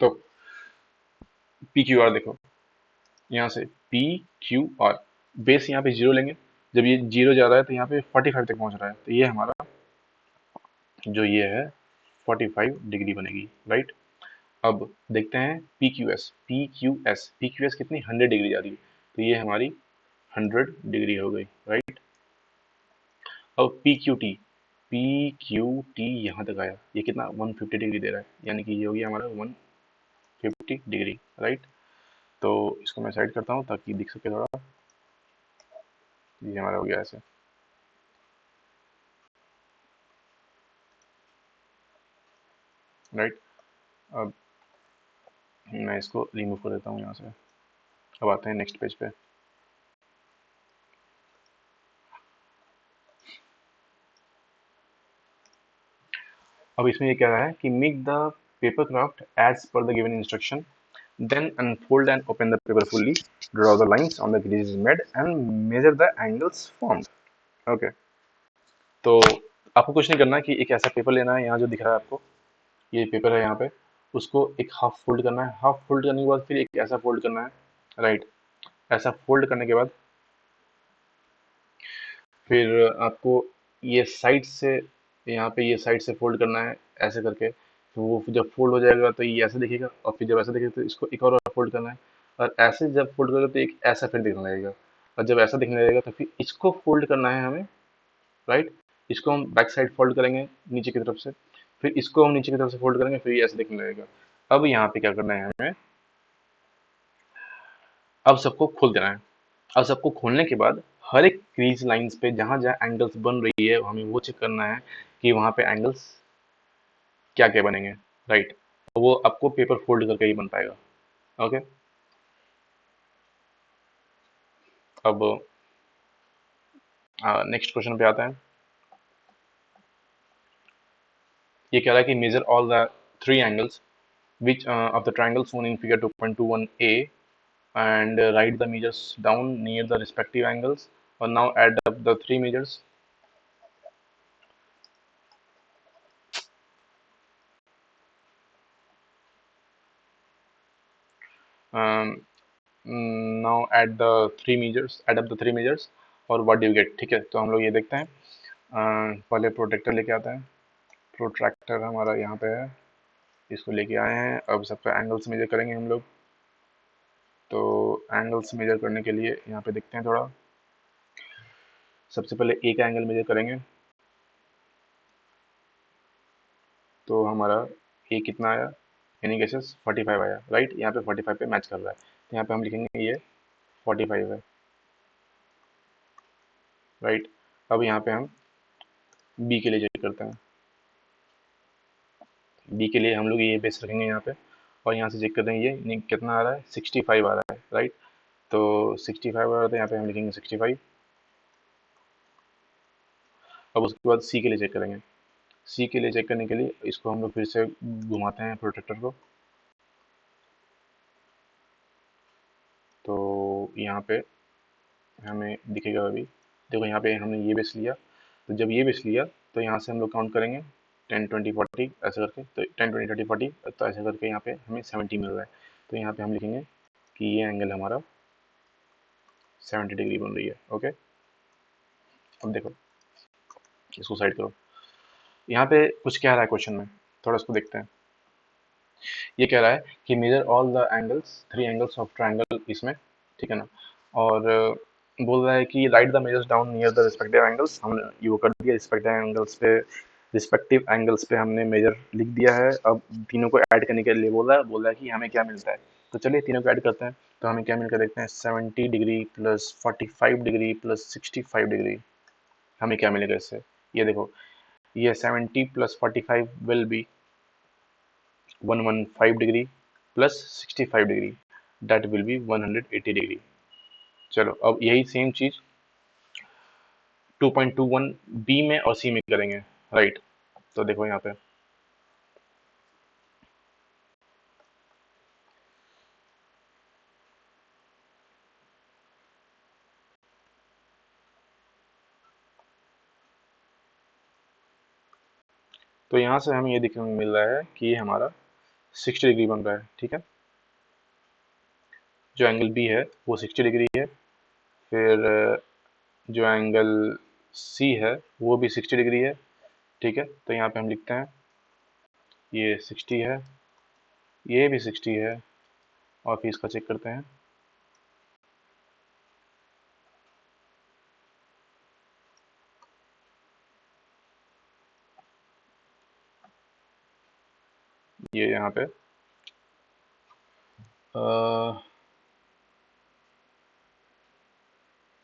तो पी क्यू आर देखो, यहाँ से पी क्यू आर, बेस यहाँ पे जीरो लेंगे। जब ये जीरो जा रहा है तो यहाँ पे 45 तक पहुँच रहा है, तो ये हमारा जो ये है 45 डिग्री बनेगी, राइट। अब देखते हैं P Q S, P Q S, P Q S कितनी 100 डिग्री जा रही है, तो ये हमारी 100 डिग्री हो गई, राइट। अब P Q T, P Q T यहाँ तक आया, ये कितना 150 डिग्री दे रहा है, यानी कि ये हो गया हमारा 150 डिग्री, राइट। तो इसको मैं साइड करता हूँ ताकि दिख सके थोड़ा। ये हमारा हो गया ऐसे, राइट। अब मैं इसको रिमूव कर देता हूँ यहाँ से। अब आते हैं नेक्स्ट पेज पे। अब इसमें ये कह रहा है कि make the paper craft as per the given instruction, then unfold and open the paper fully, draw the lines on the creases made and measure the angles formed. Okay, तो आपको कुछ नहीं करना है कि एक ऐसा पेपर लेना है, यहाँ जो दिख रहा है आपको, ये पेपर है यहाँ पे, उसको एक हाफ फोल्ड करना है। हाफ फोल्ड करने के बाद फिर एक ऐसा फोल्ड करना है, राइट। ऐसा फोल्ड करने के बाद फिर आपको ये साइड से, यहाँ पे ये साइड से फोल्ड करना है ऐसे करके। तो वो फिर जब फोल्ड हो जाएगा तो ये ऐसे दिखेगा, और फिर जब ऐसा दिखेगा तो इसको एक और फोल्ड करना है, और ऐसे जब फोल्ड करोगे तो एक ऐसा फिर दिखने लगेगा, और जब ऐसा दिखने लगेगा तो फिर इसको फोल्ड करना है हमें, राइट। इसको हम बैक साइड फोल्ड करेंगे नीचे की तरफ से, फिर इसको हम नीचे की तरफ से फोल्ड करेंगे, फिर ये ऐसे दिखने लगेगा। अब यहाँ पे क्या करना है हमें, अब सबको खोल देना है। अब सबको खोलने के बाद हर एक क्रीज लाइंस पे जहां जहां एंगल्स बन रही है हमें वो चेक करना है कि वहां पे एंगल्स क्या क्या बनेंगे, राइट। वो आपको पेपर फोल्ड करके ही बन पाएगा। ओके, अब नेक्स्ट क्वेश्चन पे आता है। ये कह रहा है कि measure all the three angles which of the triangles shown in figure 2.21a and write the measures down near the respective angles, or now add up the three measures. um, now add up the three measures और what do you get। ठीक है, तो हम लोग ये देखते हैं। पहले प्रोटेक्टर लेके आते हैं। प्रोट्रैक्टर हमारा यहाँ पे है, इसको लेके आए हैं। अब सबका एंगल्स मेजर करेंगे हम लोग। तो एंगल्स मेजर करने के लिए यहाँ पे देखते हैं थोड़ा। सबसे पहले ए का एंगल मेजर करेंगे, तो हमारा ए कितना आया, एनी केसेस 45 आया, राइट। यहाँ पे 45 पे मैच कर रहा है, तो यहाँ पे हम लिखेंगे ये 45 है, राइट। अब यहाँ पे हम बी के लिए चेक करते हैं। बी के लिए हम लोग ये बेस रखेंगे यहाँ पे, और यहाँ से चेक करते हैं ये कितना आ रहा है, 65 आ रहा है, राइट। तो 65 आ रहा है, तो यहाँ पे हम लिखेंगे 65। अब उसके बाद सी के लिए चेक करेंगे। सी के लिए चेक करने के लिए इसको हम लोग फिर से घुमाते हैं प्रोटेक्टर को। तो यहाँ पे हमें दिखेगा अभी, देखो यहाँ पे हमने ये बेस लिया, तो जब ये बेस लिया तो यहाँ से हम लोग काउंट करेंगे 10 20 40 ऐसे करके, तो 10 20 30 40, तो ऐसे करके यहाँ पे हमें 70 मिल रहा है। तो यहाँ पे हम लिखेंगे कि ये एंगल हमारा 70 डिग्री बन रही है। ओके, अब देखो इसको साइड करो, यहाँ पे कुछ कह रहा है क्वेश्चन में, थोड़ा इसको देखते हैं। ये कह रहा है कि measure all the angles, 3 angles of triangle इसमें, ठीक है ना। और बोल रहा है कि write the measures down near the respective angles. हमने ये वो कर दिया, रिस्पेक्टिव एंगल्स पे हमने मेजर लिख दिया है। अब तीनों को ऐड करने के लिए बोल रहा है कि हमें क्या मिलता है। तो चलिए तीनों को ऐड करते हैं, तो हमें क्या मिलकर देखते हैं। 70 degree plus 45 degree plus 65 degree, हमें क्या मिलेगा इससे। ये देखो, ये 70 plus 45 will be 115 degree plus 65 degree, that will B 180 degree. चलो अब यही सेम चीज 2.21 बी में और सी में करेंगे, राइट। तो देखो यहाँ पे तो यहाँ से हमें ये देखने को मिल रहा है कि ये हमारा 60 डिग्री बन रहा है, ठीक है। जो एंगल बी है वो 60 डिग्री है, फिर जो एंगल सी है वो भी 60 डिग्री है, ठीक है। तो यहाँ पे हम लिखते हैं ये 60 है, ये भी 60 है, और फिर इसका चेक करते हैं। ये यहाँ पे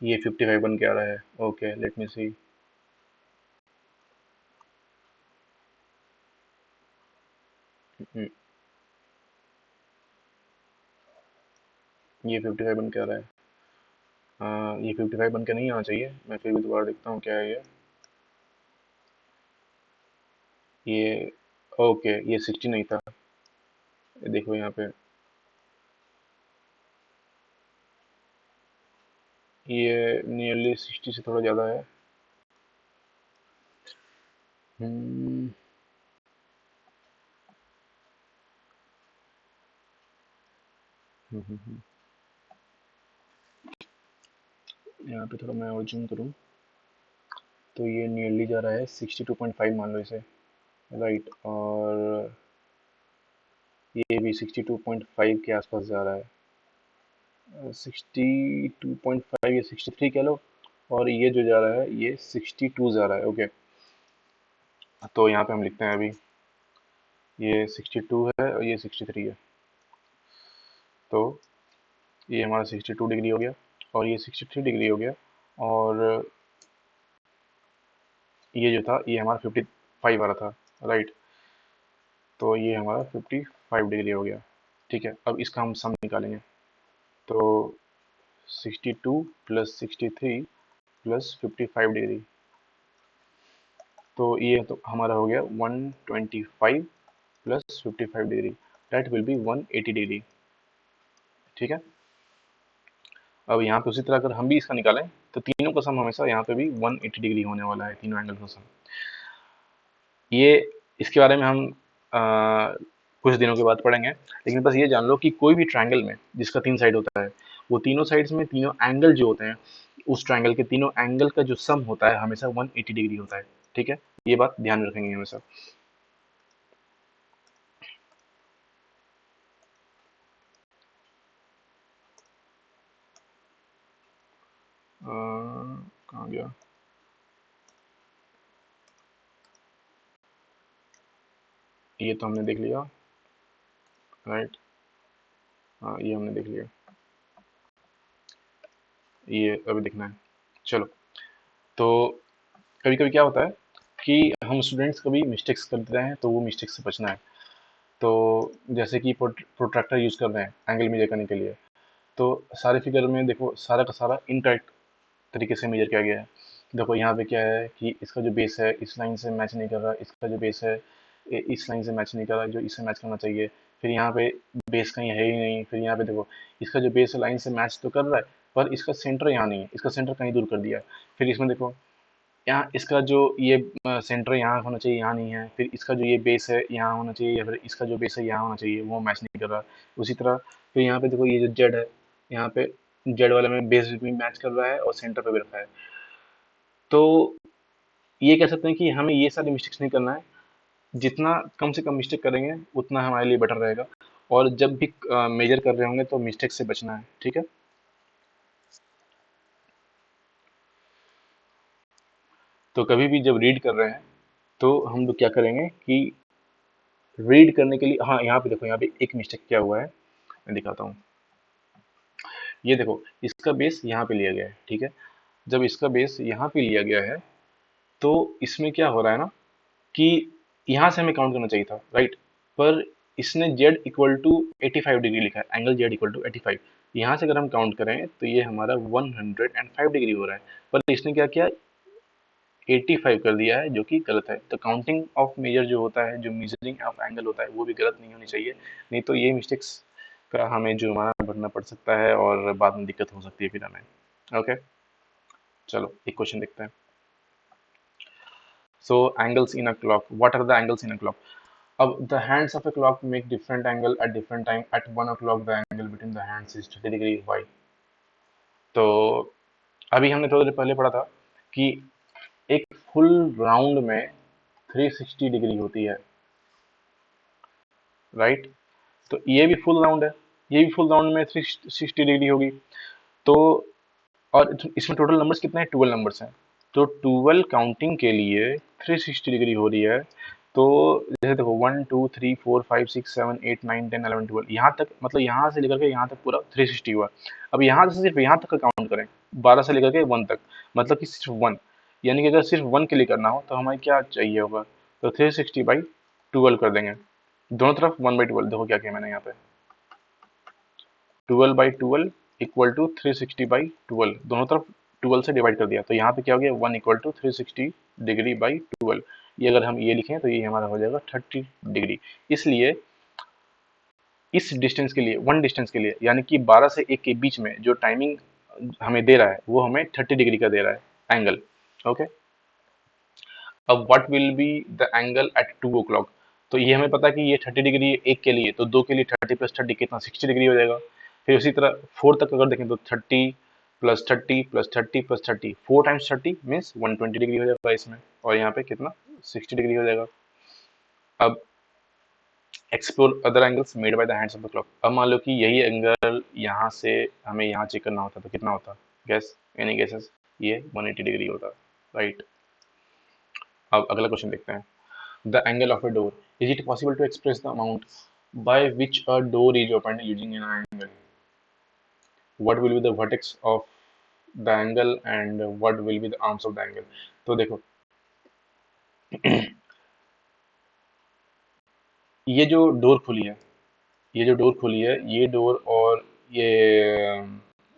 ये 55 बन के आ रहा है। ओके, लेट मी सी। ये 55 बन के आ रहा है। ये 55 बन के नहीं आना चाहिए, मैं फिर भी दोबारा देखता हूँ क्या है ये ओके, ये 60 नहीं था। ये देखो यहाँ पे ये नियरली 60 से थोड़ा ज़्यादा है। हम्म, यहाँ पे थोड़ा मैं और जूम करूँ, तो ये नियरली जा रहा है 62.5 मान लो इसे, राइट। और ये भी 62.5 के आसपास जा रहा है, 62.5 या 63 कह लो। और ये जो जा रहा है ये 62 जा रहा है। ओके, तो यहाँ पे हम लिखते हैं अभी ये 62 है और ये 63 है। तो ये हमारा 62 डिग्री हो गया और ये 63 डिग्री हो गया, और ये जो था ये हमारा 55 आ रहा था, राइट। तो ये हमारा 55 डिग्री हो गया, ठीक है। अब इसका हम सम निकालेंगे, तो 62 प्लस 63 प्लस 55 डिग्री, तो ये तो हमारा हो गया 125 plus 55 degree, that will B 180 degree, ठीक है। अब यहाँ पे उसी तरह अगर हम भी इसका निकालें, तो तीनों का सम हमेशा यहाँ पे भी 180 डिग्री होने वाला है, तीनों एंगल का सम। ये इसके बारे में हम कुछ दिनों के बाद पढ़ेंगे, लेकिन बस ये जान लो कि कोई भी ट्रायंगल में जिसका 3 साइड होता है, वो तीनों साइड्स में तीनों एंगल जो होते हैं, उस ट्रायंगल के तीनों एंगल का जो सम होता है हमेशा 180 डिग्री होता है, ठीक है। ये बात ध्यान रखेंगे हमेशा। कहाँ गया, ये तो हमने देख लिया, राइट। हाँ, ये हमने देख लिया, ये अभी देखना है। चलो, तो कभी कभी क्या होता है कि हम स्टूडेंट्स कभी मिस्टेक्स कर देते हैं, तो वो मिस्टेक से बचना है। तो जैसे कि प्रोट्रैक्टर यूज़ कर रहे हैं एंगल मेजर करने के लिए, तो सारे फिगर में देखो सारा का सारा इनकरेक्ट तरीके से मेजर किया गया है। देखो यहाँ पे क्या है कि इसका जो बेस है इस लाइन से मैच नहीं कर रहा, इसका जो बेस है इस लाइन से मैच नहीं कर रहा जो इससे मैच करना चाहिए। फिर यहाँ पे बेस कहीं है ही नहीं। फिर यहाँ पे देखो इसका जो बेस है लाइन से मैच तो कर रहा है, पर इसका सेंटर यहाँ नहीं है, इसका सेंटर कहीं दूर कर दिया है। फिर इसमें देखो यहाँ इसका जो ये सेंटर यहाँ होना चाहिए, यहाँ नहीं है। फिर इसका जो ये बेस है यहाँ होना चाहिए, या फिर इसका जो बेस है यहाँ होना चाहिए, वो मैच नहीं कर रहा। उसी तरह फिर यहाँ पे देखो ये जो जेड है, यहाँ पे जेड वाले में बेस भी मैच कर रहा है और सेंटर पे भी रखा है। तो ये कह सकते हैं कि हमें ये सारी मिस्टेक्स नहीं करना है। जितना कम से कम मिस्टेक करेंगे उतना हमारे लिए बेटर रहेगा। और जब भी मेजर कर रहे होंगे तो मिस्टेक से बचना है, ठीक है। तो कभी भी जब रीड कर रहे हैं तो हम लोग क्या करेंगे कि रीड करने के लिए, हाँ यहाँ पे देखो यहाँ पे एक मिस्टेक क्या हुआ है, मैं दिखाता हूँ। ये देखो इसका बेस यहाँ पे लिया गया है, ठीक है। जब इसका बेस यहाँ पे लिया गया है तो इसमें क्या हो रहा है ना कि यहाँ से हमें काउंट करना चाहिए था, राइट। पर इसने z इक्वल टू 85 डिग्री लिखा है, एंगल z इक्वल टू 85। यहाँ से अगर हम काउंट करें तो ये हमारा 105 डिग्री हो रहा है, पर इसने क्या किया, 85 कर दिया है, जो कि गलत है। तो काउंटिंग ऑफ मेजर जो होता है, जो मेजरिंग ऑफ एंगल होता है, वो भी गलत नहीं होनी चाहिए। नहीं तो ये मिस्टेक्स का हमें जुर्माना भरना पड़ सकता है और बाद में दिक्कत हो सकती है फिर हमें। ओके, चलो एक क्वेश्चन देखते हैं। So angles in a clock. What are the angles in a clock? The hands of a clock make different angle at different time. At 1 o'clock, the angle between the hands is 30 degree. Why? तो अभी हमने थोड़ी देर पहले पढ़ा था कि एक full round में 360 डिग्री होती है, राइट। तो ये भी फुल राउंड है, ये भी फुल राउंड में 360 डिग्री होगी। तो और इसमें टोटल नंबर्स कितने हैं, 12 नंबर्स हैं। तो 12 काउंटिंग के लिए 360 डिग्री हो रही है। तो जैसे देखो 1 2 3 4 5 6 7 8 9 10 11 12 यहाँ तक, मतलब यहाँ से लेकर के यहाँ तक पूरा 360 हुआ। अब यहाँ से सिर्फ यहाँ तक का काउंट करें, 12 से लेकर के 1 तक, मतलब कि सिर्फ 1। यानी कि अगर सिर्फ 1 के लिए करना हो तो हमें क्या चाहिए होगा, तो 360/12 कर देंगे। दोनों तरफ 1/12, देखो क्या किया मैंने यहाँ पे, 12/12 इक्वल टू 360/12, दोनों तरफ 12 से डिवाइड कर दिया। तो यहाँ पे क्या हो गया, 1 इक्वल टू 360 डिग्री बाई 12। ये अगर हम ये लिखें तो ये हमारा हो जाएगा 30 डिग्री। इसलिए इस डिस्टेंस के लिए, वन डिस्टेंस के लिए, यानी कि 12 से 1 के बीच में जो टाइमिंग हमें दे रहा है वो हमें 30 डिग्री का दे रहा है एंगल। ओके, अब what will be the angle at 2 o'clock। तो ये हमें पता है कि ये 30 डिग्री है एक के लिए, तो दो के लिए 30 प्लस 30 कितना, 60 डिग्री हो जाएगा। फिर उसी तरह 4 तक अगर देखें तो 30 plus 30 plus 30 plus 30, 4 times 30 means 120 degree हो जाएगा इसमें, और यहाँ पे कितना, 60 डिग्री हो जाएगा। अब explore other angles made by the hands of the clock. अब मान लो कि यही एंगल यहाँ से हमें यहाँ चेक करना होता तो कितना होता, गैस, एनी गेसेस। ये 180 डिग्री होता, राइट। अब अगला क्वेश्चन देखते हैं। The angle of a door. Is it possible to express the amount by which a door is opened using an angle? What will be the vertex of the angle and what will be the arms of the angle? तो देखो ये जो door खुली है, ये जो door खुली है, ये डोर और ये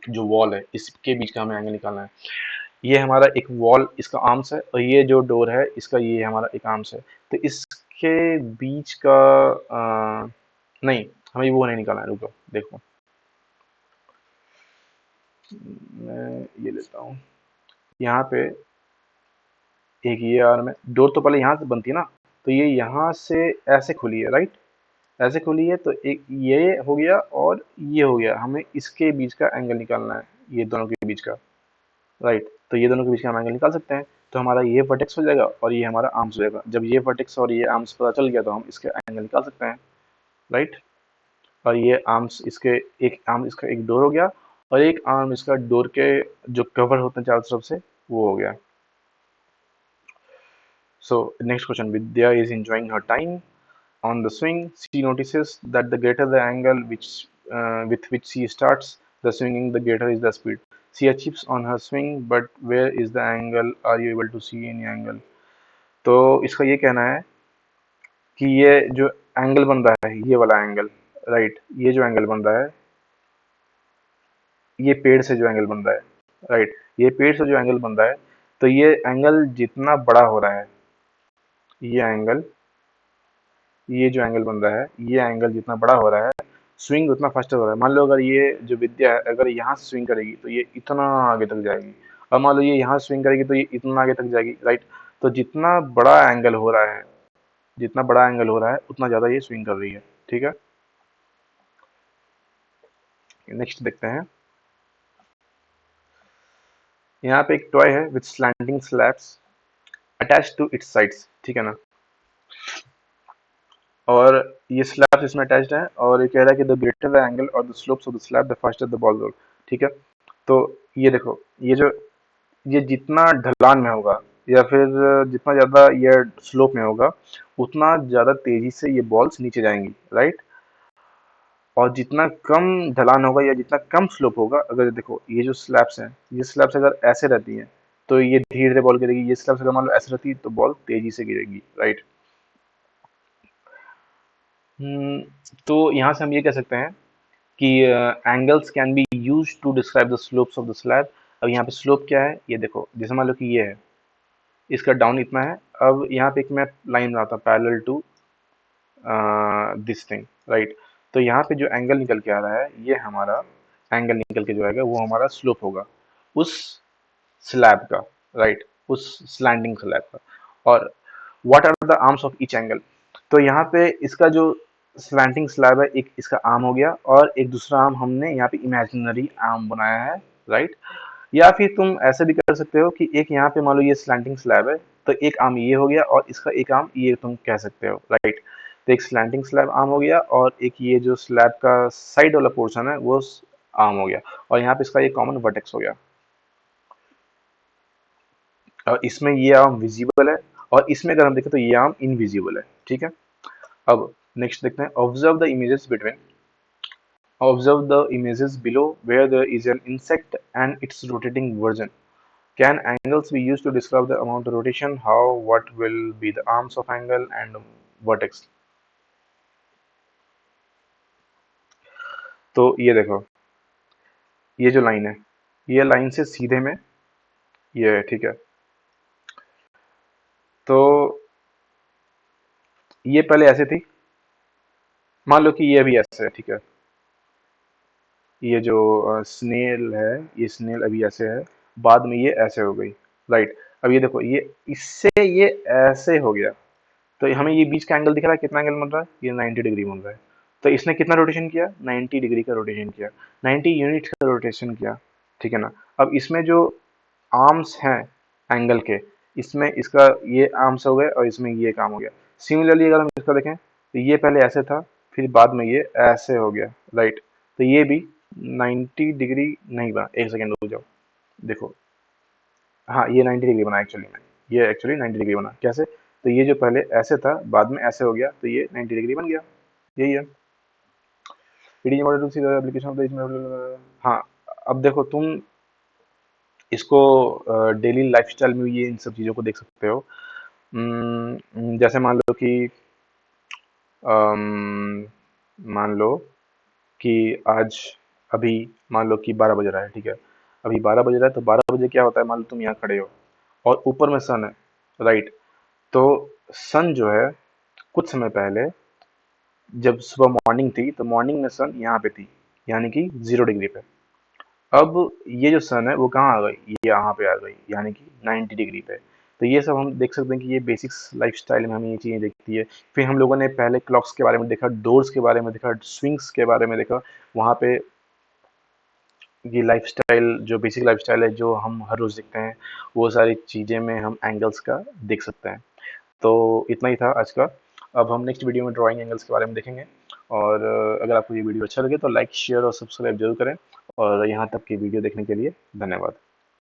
जो वॉल है, इसके बीच का हमें एंगल निकालना है। ये हमारा एक वॉल, इसका आर्म्स है, और ये जो डोर है इसका ये हमारा एक आर्म्स है। तो इसके बीच का नहीं, हमें वो नहीं निकालना है, रुको देखो मैं ये लेता हूँ। यहाँ पे एक ये आर्म है, डोर तो पहले यहाँ से बनती है ना, तो ये यहाँ से ऐसे खुली है, राइट। ऐसे खुली है तो एक ये हो गया और ये हो गया, हमें इसके बीच का एंगल निकालना है, ये दोनों के बीच का, राइट। तो ये दोनों के बीच का हम एंगल निकाल सकते हैं। तो हमारा ये वर्टेक्स हो जाएगा और ये हमारा आर्म्स हो जाएगा। जब ये वर्टेक्स और ये आर्म्स पता चल गया तो हम इसके एंगल निकाल सकते हैं, राइट। और ये आर्म्स इसके, एक आर्म इसका एक डोर हो गया और एक आर्म इसका डोर के जो कवर होते हैं चारों तरफ से, वो हो गया। So next question, Vidya is enjoying her time on the swing. She notices that the greater the angle with which she starts the swinging, the greater is the speed. She achieves on her swing, but where is the angle? Are you able to see any angle? तो इसका ये कहना है कि ये जो angle बन रहा है, ये वाला एंगल, राइट, ये जो एंगल बन रहा है, ये पेड़ से जो एंगल बन रहा है, राइट, ये पेड़ से जो एंगल बन रहा है, तो ये एंगल जितना बड़ा हो रहा है, ये एंगल, ये जो एंगल बन रहा है, ये एंगल जितना बड़ा हो रहा है, स्विंग उतना फास्टर हो रहा है। मान लो अगर ये जो विद्या है अगर यहाँ से स्विंग करेगी तो ये इतना आगे तक जाएगी, और मान लो ये यहाँ स्विंग करेगी तो ये इतना आगे तक जाएगी, राइट। तो जितना बड़ा एंगल हो रहा है, जितना बड़ा एंगल हो रहा है उतना ज़्यादा ये स्विंग कर रही है, ठीक है। नेक्स्ट देखते हैं। यहाँ पे एक टॉय है with slanting slabs attach to its sides, ठीक है ना। और ये स्लैब्स इसमें अटैच्ड है, और ये कह रहा है कि द ग्रेटर द एंगल और the slopes of the slab the faster the ball roll, ठीक है। तो ये देखो, ये जो, ये जितना ढलान में होगा या फिर जितना ज़्यादा ये स्लोप में होगा उतना ज़्यादा तेज़ी से ये बॉल्स नीचे जाएंगी, राइट। और जितना कम ढलान होगा या जितना कम स्लोप होगा, अगर देखो ये जो स्लैब्स हैं, ये स्लैब्स अगर ऐसे रहती हैं तो ये धीरे धीरे बॉल गिरेगी, ये स्लैब्स अगर मान लो ऐसे रहती है तो बॉल तेज़ी से गिरेगी, राइट। तो यहाँ से हम ये कह सकते हैं कि angles can be use to describe the slopes of the slab. अब यहाँ पे स्लोप क्या है, ये देखो, जैसे मान लो कि ये है, इसका डाउन इतना है। अब यहाँ पे एक मैं लाइन बनाता हूँ parallel to this thing, right. तो यहाँ पे जो एंगल निकल के आ रहा है, ये हमारा एंगल निकल के जो आएगा वो हमारा स्लोप होगा उस स्लैब का, राइट, उस स्लैंडिंग स्लैब का। और what are the arms of each angle, तो यहाँ पे इसका जो स्लैंटिंग स्लैब है, एक इसका आर्म हो गया और एक दूसरा आर्म हमने यहाँ पे इमेजिनरी आर्म बनाया है, राइट। या फिर तुम ऐसे भी कर सकते हो कि एक यहाँ पे मान लो ये स्लैंटिंग स्लैब है, तो एक आर्म ये हो गया और इसका एक आर्म ये तुम कह सकते हो, राइट। तो एक स्लैंटिंग स्लैब आर्म हो गया और एक ये जो स्लैब का साइड वाला पोर्शन है वो आर्म हो गया, और यहाँ पे इसका ये कॉमन वर्टेक्स हो गया। और इसमें ये आर्म विजिबल है और इसमें अगर हम देखें तो ये आर्म इनविजिबल है, ठीक है। अब नेक्स्ट देखते हैं, observe the images between, observe the images below where there is an insect and its rotating version. Can angles be used to describe the amount of rotation? How? What will be the arms of angle and vertex? तो ये देखो, ये जो line है, ये line से सीधे में ये है, ठीक है। तो ये पहले ऐसे थी, मान लो कि ये भी ऐसे है, ठीक है। ये जो स्नेल है, ये स्नेल अभी ऐसे है, बाद में ये ऐसे हो गई, राइट। अब ये देखो, ये इससे ये ऐसे हो गया, तो हमें ये बीच का एंगल दिख रहा है, कितना एंगल बन रहा है, ये 90 डिग्री बन रहा है। तो इसने कितना रोटेशन किया, 90 डिग्री का रोटेशन किया, 90 यूनिट का रोटेशन किया, ठीक है ना। अब इसमें जो आर्म्स हैं एंगल के, इसमें इसका ये आर्म्स हो गए और इसमें ये काम हो गया। सिमिलरली अगर हम इसका देखें तो ये पहले ऐसे था, फिर बाद में ये ऐसे हो गया, राइट। तो ये भी 90 डिग्री नहीं बना, एक सेकेंड रुक जाओ, देखो, हाँ ये 90 डिग्री बना एक्चुअली में, ये एक्चुअली 90 डिग्री बना कैसे, तो ये जो पहले ऐसे था बाद में ऐसे हो गया तो ये 90 डिग्री बन गया, यही है। It is important to see the application of the, हाँ। अब देखो तुम इसको डेली लाइफस्टाइल में ये इन सब चीज़ों को देख सकते हो। जैसे मान लो कि अम, मान लो कि आज, अभी मान लो कि 12 बज रहा है, ठीक है। अभी 12 बज रहा है, तो 12 बजे क्या होता है, मान लो तुम यहाँ खड़े हो और ऊपर में सन है, राइट। तो सन जो है कुछ समय पहले जब सुबह मॉर्निंग थी तो मॉर्निंग में सन यहाँ पे थी, यानी कि 0 डिग्री पे। अब ये जो सन है वो कहाँ आ गई, ये यहाँ पे आ गई, यानी कि 90 डिग्री पे। तो ये सब हम देख सकते हैं कि ये बेसिक्स लाइफस्टाइल में हमें ये चीज़ें दिखती है। फिर हम लोगों ने पहले क्लॉक्स के बारे में देखा, डोर्स के बारे में देखा, स्विंग्स के बारे में देखा, वहाँ पे ये लाइफस्टाइल जो बेसिक लाइफस्टाइल है जो हम हर रोज़ देखते हैं, वो सारी चीज़ें में हम एंगल्स का देख सकते हैं। तो इतना ही था आज का। अब हम नेक्स्ट वीडियो में ड्राइंग एंगल्स के बारे में देखेंगे। और अगर आपको ये वीडियो अच्छा लगे तो लाइक शेयर और सब्सक्राइब जरूर करें। और यहाँ तक की वीडियो देखने के लिए धन्यवाद।